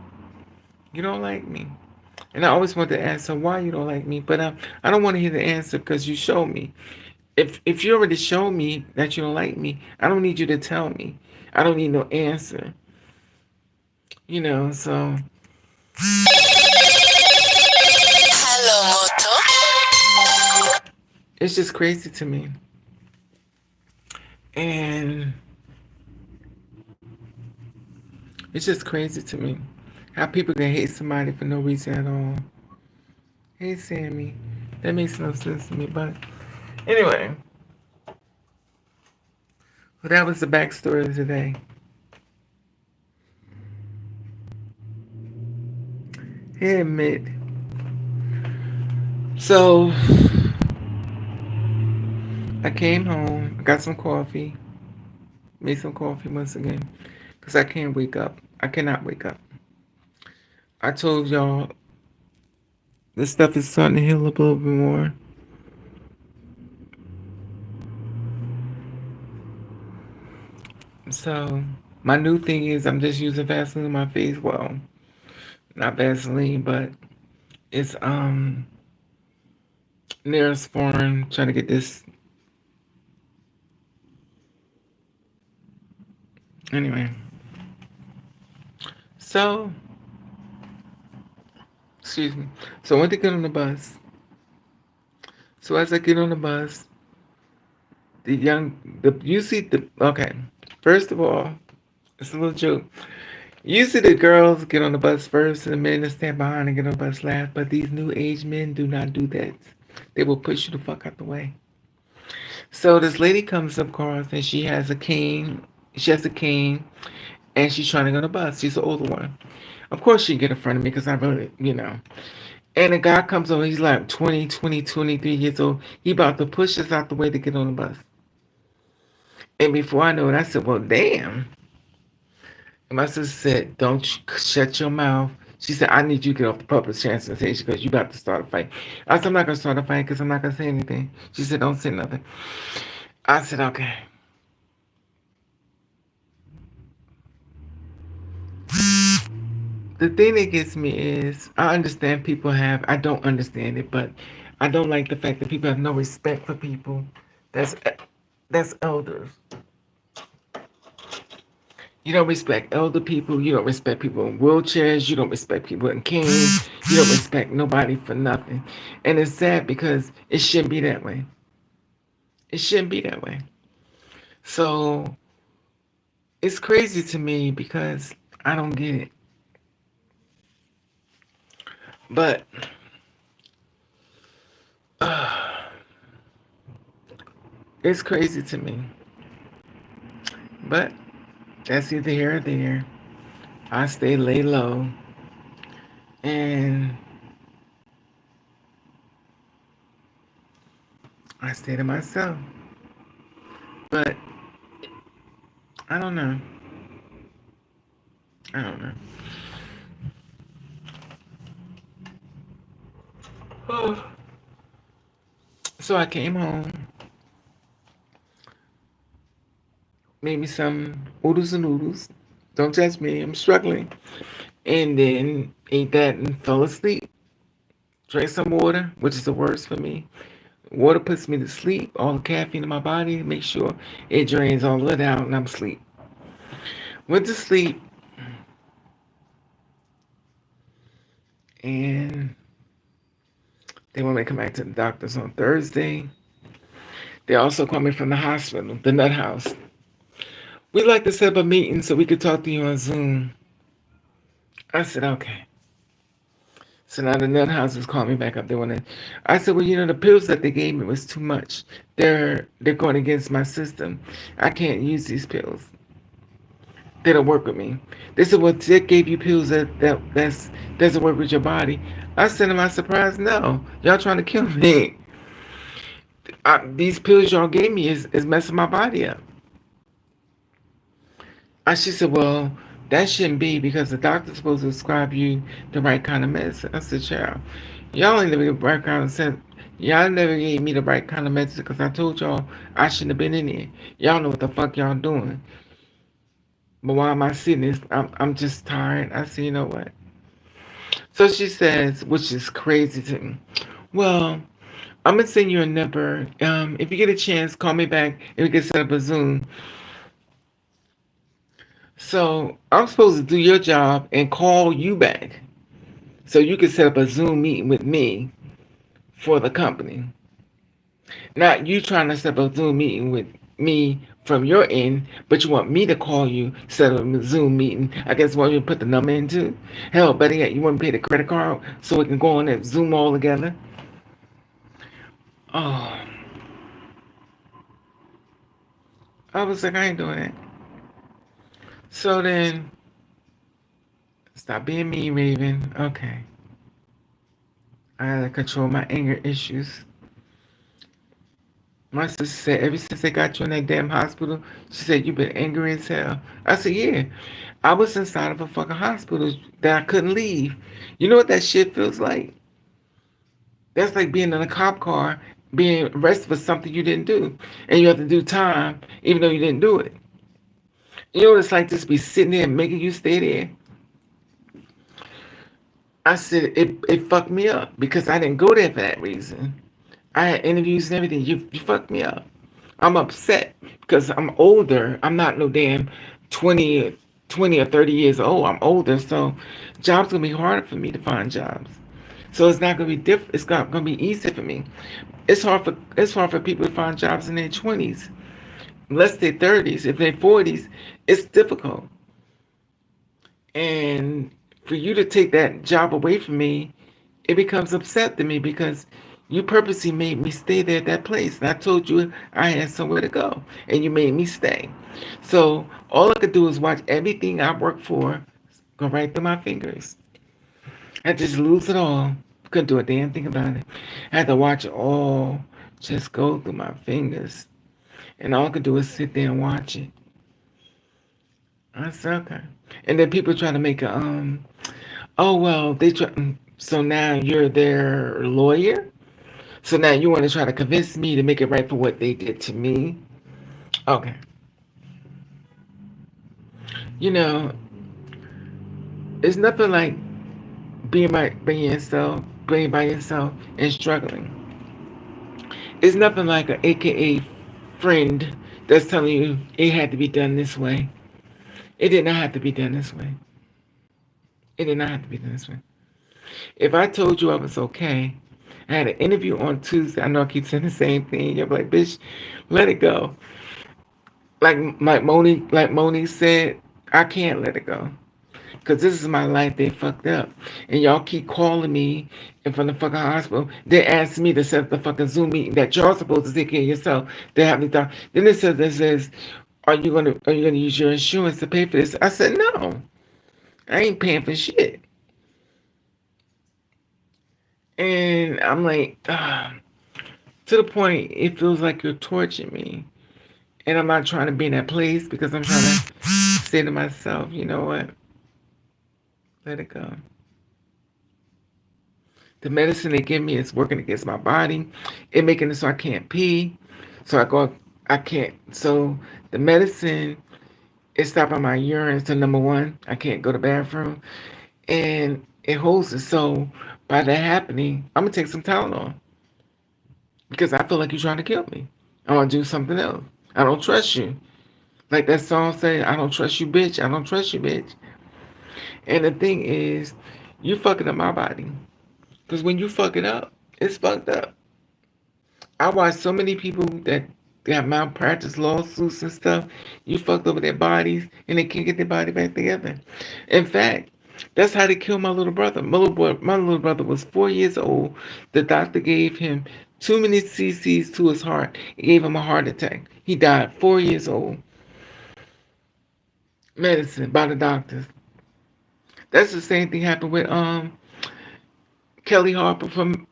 You don't like me. And I always want to ask her why you don't like me, but I don't want to hear the answer because you showed me. If you already showed me that you don't like me, I don't need you to tell me. I don't need no answer. So Hello, Moto. it's just crazy to me. And it's just crazy to me how people can hate somebody for no reason at all. Hey, Sammy. That makes no sense to me. But anyway, well, that was the backstory of today. Hey, admit. So I came home, I got some coffee, made some coffee once again, because I can't wake up. I cannot wake up. I told y'all this stuff is starting to heal up a little bit more. So my new thing is I'm just using Vaseline on my face. Well, not Vaseline, but it's Neosporin. Trying to get this. Anyway, so excuse me. So I went to get on the bus. So as I get on the bus, you see the okay. First of all, it's a little joke. Usually the girls get on the bus first and the men that stand behind and get on the bus last, but these new age men do not do that. They will push you the fuck out the way. So this lady comes up across and she has a cane. She has a cane and she's trying to get on the bus. She's the older one. Of course she can get in front of me because I really. And a guy comes over, he's like 20, 20, 23 years old. He about to push us out the way to get on the bus. And before I know it, I said, well, damn. And my sister said, don't shut your mouth. She said, I need you to get off the public transportation because you about to start a fight. I said, I'm not going to start a fight because I'm not going to say anything. She said, don't say nothing. I said, okay. The thing that gets me is I understand people have, I don't understand it, but I don't like the fact that people have no respect for people that's that's elders. You don't respect elder people. You don't respect people in wheelchairs. You don't respect people in canes. You don't respect nobody for nothing. And it's sad because it shouldn't be that way. It shouldn't be that way. So it's crazy to me because I don't get it. But it's crazy to me. But that's either here or there. I stay lay low and I stay to myself. But I don't know. I don't know. So I came home, made me some oodles and noodles. Don't judge me, I'm struggling. And then ate that and fell asleep. Drank some water, which is the worst for me. Water puts me to sleep, all the caffeine in my body, make sure it drains all of it out and I'm asleep. Went to sleep and they want me to come back to the doctors on Thursday. They also called me from the hospital, the nut house. We'd like to set up a meeting so we could talk to you on Zoom. I said, okay. So now the nut houses called me back up. They want to. I said, well, the pills that they gave me was too much. They're going against my system. I can't use these pills. They don't work with me. They said, well, they gave you pills that doesn't work with your body. I said, am I surprised? No. Y'all trying to kill me. These pills y'all gave me is messing my body up. She said, well, that shouldn't be because the doctor's supposed to prescribe you the right kind of medicine. I said, child, y'all ain't never get the right kind of sense. Y'all never gave me the right kind of medicine because I told y'all I shouldn't have been in here. Y'all know what the fuck y'all doing. But why am I sitting this? I'm just tired. I said, you know what? So she says, which is crazy to me. Well, I'm gonna send you a number. If you get a chance, call me back and we can set up a Zoom. So I'm supposed to do your job and call you back so you can set up a Zoom meeting with me for the company. Not you trying to set up a Zoom meeting with me from your end, but you want me to call you, set up a Zoom meeting. I guess you want me to put the number in too. Hell, better yet, you want me to pay the credit card so we can go on and Zoom all together. Oh, I was like, I ain't doing that. So then, stop being mean, Raven. Okay. I gotta control my anger issues. My sister said, ever since they got you in that damn hospital, she said, you've been angry as hell. I said, yeah. I was inside of a fucking hospital that I couldn't leave. You know what that shit feels like? That's like being in a cop car, being arrested for something you didn't do. And you have to do time, even though you didn't do it. You know what it's like just be sitting there and making you stay there? I said, it fucked me up because I didn't go there for that reason. I had interviews and everything. You fucked me up. I'm upset because I'm older. I'm not no damn 20, 20 or 30 years old. I'm older, so jobs gonna be harder for me to find jobs. So it's not gonna be different. It's not gonna be easy for me. It's hard for people to find jobs in their 20s, unless they're 30s. If they're 40s, it's difficult. And for you to take that job away from me, it becomes upset to me because you purposely made me stay there at that place. And I told you I had somewhere to go. And you made me stay. So all I could do is watch everything I worked for go right through my fingers. I just lose it all. Couldn't do a damn thing about it. I had to watch it all just go through my fingers. And all I could do is sit there and watch it. I said, okay. And then people try to make a, oh, well, they try, so now you're their lawyer? So now you want to try to convince me to make it right for what they did to me? Okay. You know, it's nothing like being by yourself and struggling. It's nothing like an AKA friend that's telling you it had to be done this way. It did not have to be done this way. It did not have to be done this way. If I told you I was okay, I had an interview on Tuesday. I know I keep saying the same thing. You're like, bitch, let it go. Like Moni said, I can't let it go. Cause this is my life. They fucked up, and y'all keep calling me in front of the fucking hospital. They asked me to set up the fucking Zoom meeting that y'all supposed to take care of yourself. They have me done. Then it says, are you gonna use your insurance to pay for this? I said no. I ain't paying for shit. And I'm like, to the point it feels like you're torturing me. And I'm not trying to be in that place because I'm trying to say to myself, you know what? Let it go. The medicine they give me is working against my body. It making it so I can't pee. I can't. So the medicine is stopping my urine. So number one, I can't go to the bathroom. And it holds it. So by that happening, I'm going to take some Tylenol. Because I feel like you're trying to kill me. I want to do something else. I don't trust you. Like that song say, I don't trust you, bitch. I don't trust you, bitch. And the thing is, you fucking up my body. Because when you fuck it up, it's fucked up. I watch so many people that got malpractice lawsuits and stuff. You fucked over their bodies and they can't get their body back together. In fact, that's how they killed my little brother. My little brother was 4 years old. The doctor gave him too many cc's to his heart. It gave him a heart attack. He died 4 years old. Medicine by the doctors. That's the same thing happened with Kelly Harper from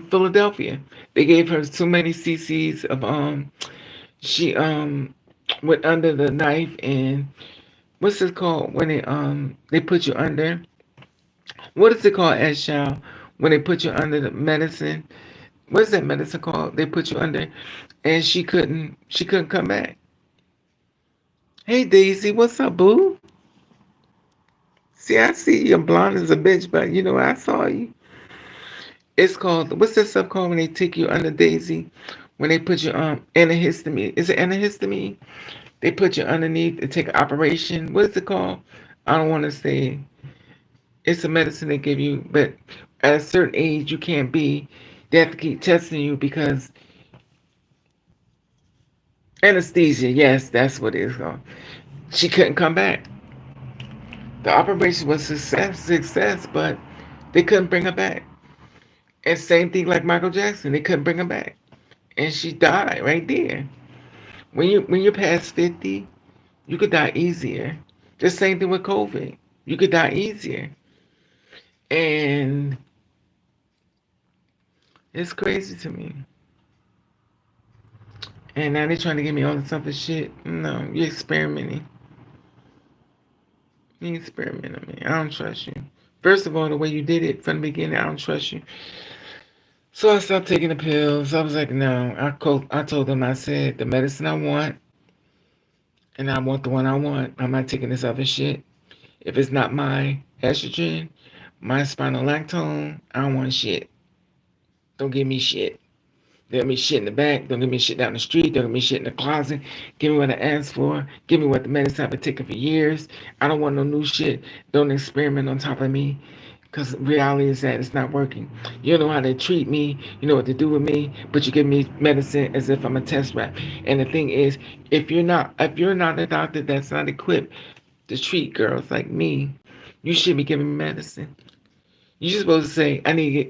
Philadelphia. They gave her too many cc's of she went under the knife and what's it called when they put you under? What is it called, Ashal? When they put you under the medicine? What is that medicine called? They put you under and she couldn't come back. Hey Daisy, what's up, boo? See, I see you're blonde as a bitch, but you know I saw you. It's called, what's that stuff called when they take you under, Daisy? When they put you antihistamine. Is it antihistamine? They put you underneath to take an operation. What is it called? I don't want to say. It's a medicine they give you, but at a certain age you can't be. They have to keep testing you because anesthesia. Yes, that's what it is called. She couldn't come back. The operation was success, but they couldn't bring her back. And same thing like Michael Jackson, they couldn't bring her back, and she died right there. When you're past 50, you could die easier. The same thing with COVID. You could die easier. And it's crazy to me. And now they're trying to get me all this other shit. No, you're experimenting. You experimenting on me. I don't trust you. First of all, the way you did it from the beginning, I don't trust you. So I stopped taking the pills. I was like, no. I told them, I said, the medicine I want, and I want the one I want. I'm not taking this other shit. If it's not my estrogen, my spironolactone, I don't want shit. Don't give me shit. Don't give me shit in the back. Don't give me shit down the street. Don't give me shit in the closet. Give me what I asked for. Give me what the medicine I've been taking for years. I don't want no new shit. Don't experiment on top of me. Because reality is that it's not working. You know how they treat me. You know what to do with me. But you give me medicine as if I'm a test rat. And the thing is, if you're not a doctor that's not equipped to treat girls like me, you should be giving me medicine. You're supposed to say,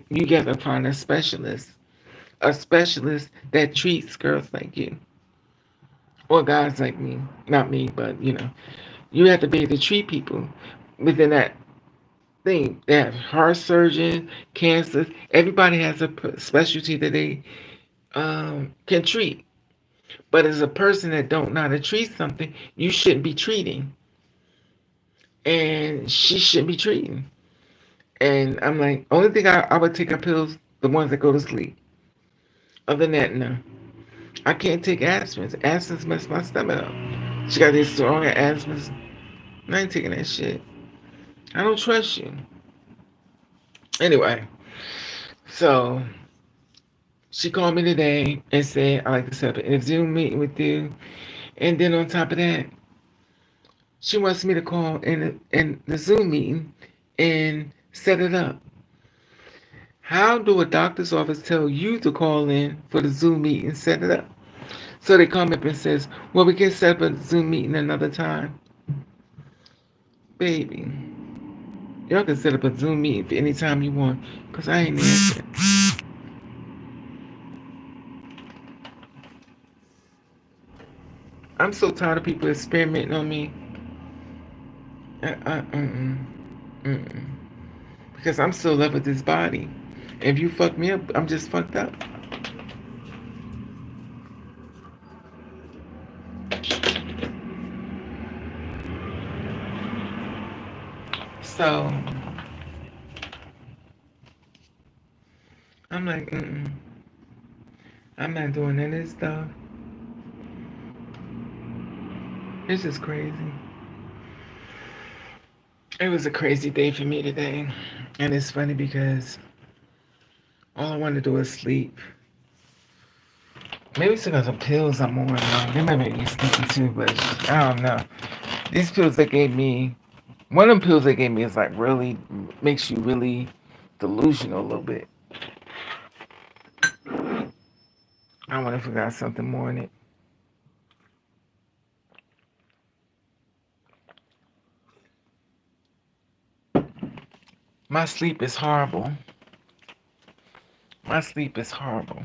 you got to find a specialist that treats girls like you or guys like me. Not me, but you have to be able to treat people within that. thing. They have heart surgeon, cancer. Everybody has a specialty that they can treat. But as a person that don't know how to treat something, you shouldn't be treating, and she shouldn't be treating. And I'm like, only thing I would take are pills, the ones that go to sleep. Other than that, no. I can't take aspirins. Aspirins mess my stomach up. She got these strong aspirins. I ain't taking that shit. I don't trust you. Anyway, so she called me today and said, I'd like to set up a Zoom meeting with you. And then on top of that, she wants me to call in the Zoom meeting and set it up. How do a doctor's office tell you to call in for the Zoom meeting and set it up? So they come up and says, well, we can set up a Zoom meeting another time. Baby, y'all can set up a Zoom meeting for any time you want, because I ain't answering. I'm so tired of people experimenting on me. Mm-mm. Because I'm still left with this body. If you fuck me up, I'm just fucked up. So I'm like, I'm not doing any of this stuff. It's just crazy. It was a crazy day for me today. And it's funny because all I want to do is sleep. Maybe it's because of pills I'm on now. They might make me sleepy too, but I don't know. These pills they gave me, one of them pills they gave me is like really, makes you really delusional a little bit. I wonder if we got something more in it. My sleep is horrible. My sleep is horrible.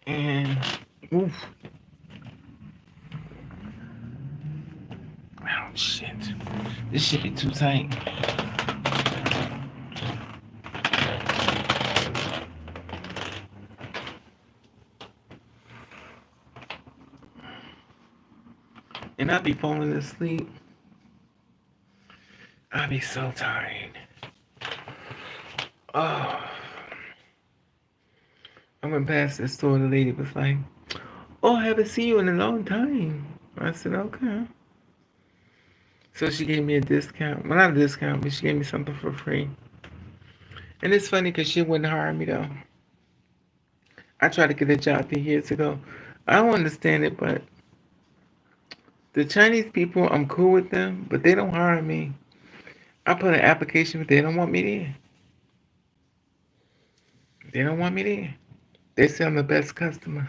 And, oof. Oh, shit. This should be too tight. And I be falling asleep. I be so tired. Oh. I went past the store and the lady was like, oh, I haven't seen you in a long time. I said, okay. So she gave me a discount. Well, not a discount, but she gave me something for free. And it's funny because she wouldn't hire me though. I tried to get a job here years ago. I don't understand it, but the Chinese people, I'm cool with them, but they don't hire me. I put an application, but they don't want me there. They don't want me there. They say I'm the best customer.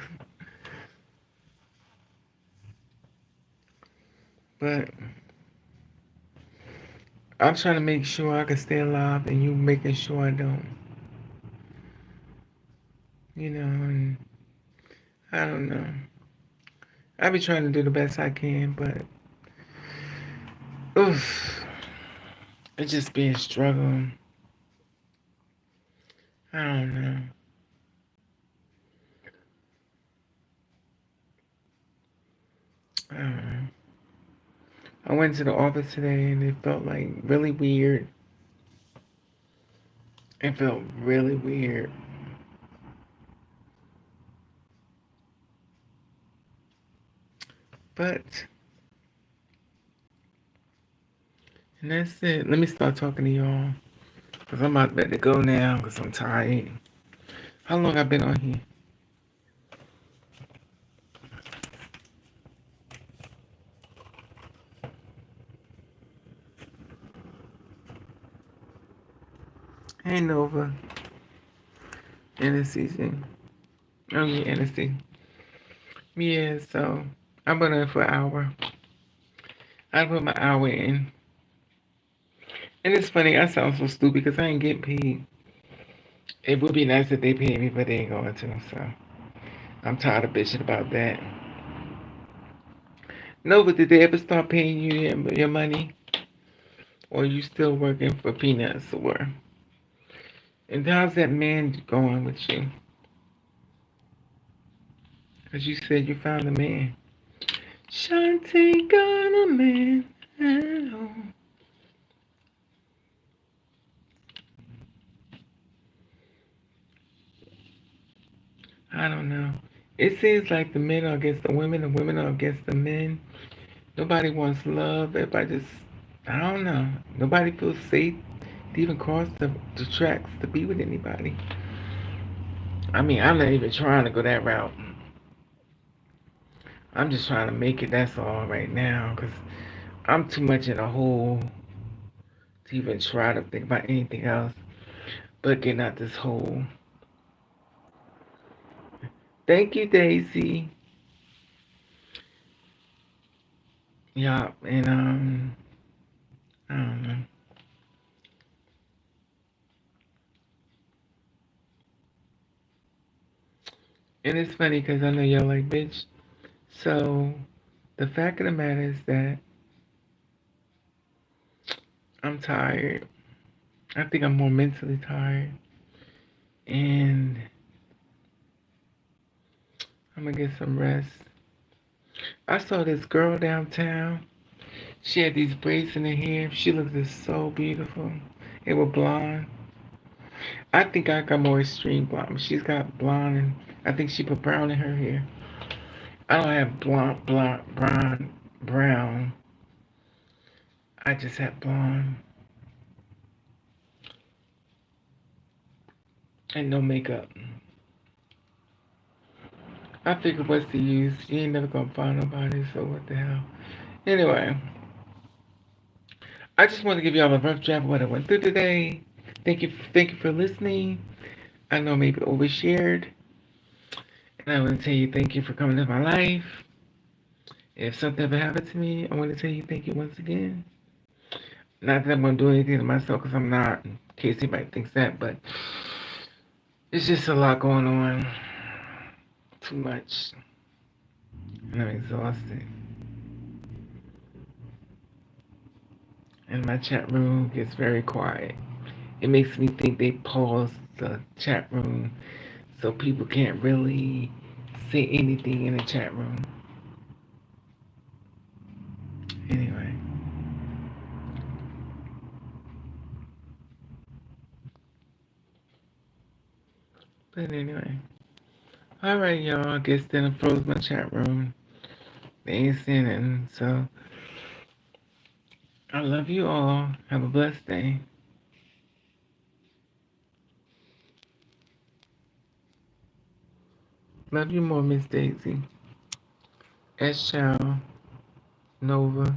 But I'm trying to make sure I can stay alive and you making sure I don't. You know, and I don't know. I be trying to do the best I can, but oof, it just be a struggle. I don't know. I don't know. I went to the office today and it felt like really weird. It felt really weird. But, and that's it. Let me start talking to y'all. Because I'm about to go now because I'm tired. How long I been on here? Hey, Nova. Anesthesia. Oh, yeah, anesthesia. Yeah, so I've been on for an hour. I put my hour in. And it's funny, I sound so stupid because I ain't getting paid. It would be nice if they paid me, but they ain't going to. So I'm tired of bitching about that. No, but did they ever start paying you your money? Or you still working for peanuts or? And how's that man going with you? Because you said you found a man. Shantae got a man at home. I don't know. It seems like the men are against the women are against the men. Nobody wants love. Everybody just, I don't know. Nobody feels safe to even cross the tracks to be with anybody. I mean, I'm not even trying to go that route. I'm just trying to make it, that's all right now. Because I'm too much in a hole to even try to think about anything else but getting out this hole. Thank you, Daisy. Yeah, and I don't know. And it's funny because I know y'all like, bitch. So the fact of the matter is that I'm tired. I think I'm more mentally tired. And I'm gonna get some rest. I saw this girl downtown. She had these braids in her hair. She looked so beautiful. It was blonde. I think I got more extreme blonde. She's got blonde, and I think she put brown in her hair. I don't have brown. I just have blonde and no makeup. I figured what's the use? You ain't never gonna find nobody, so what the hell? Anyway, I just want to give y'all a rough draft of what I went through today. Thank you for listening. I know maybe overshared, and I want to tell you thank you for coming to my life. If something ever happened to me, I want to tell you thank you once again. Not that I'm gonna do anything to myself, because I'm not. In case anybody thinks that, but it's just a lot going on. Too much, and I'm exhausted. And my chat room gets very quiet. It makes me think they pause the chat room so people can't really say anything in the chat room. Anyway. But anyway. Alright, y'all. I guess then I froze my chat room. They ain't saying nothing. So, I love you all. Have a blessed day. Love you more, Miss Daisy. S. Chow. Nova.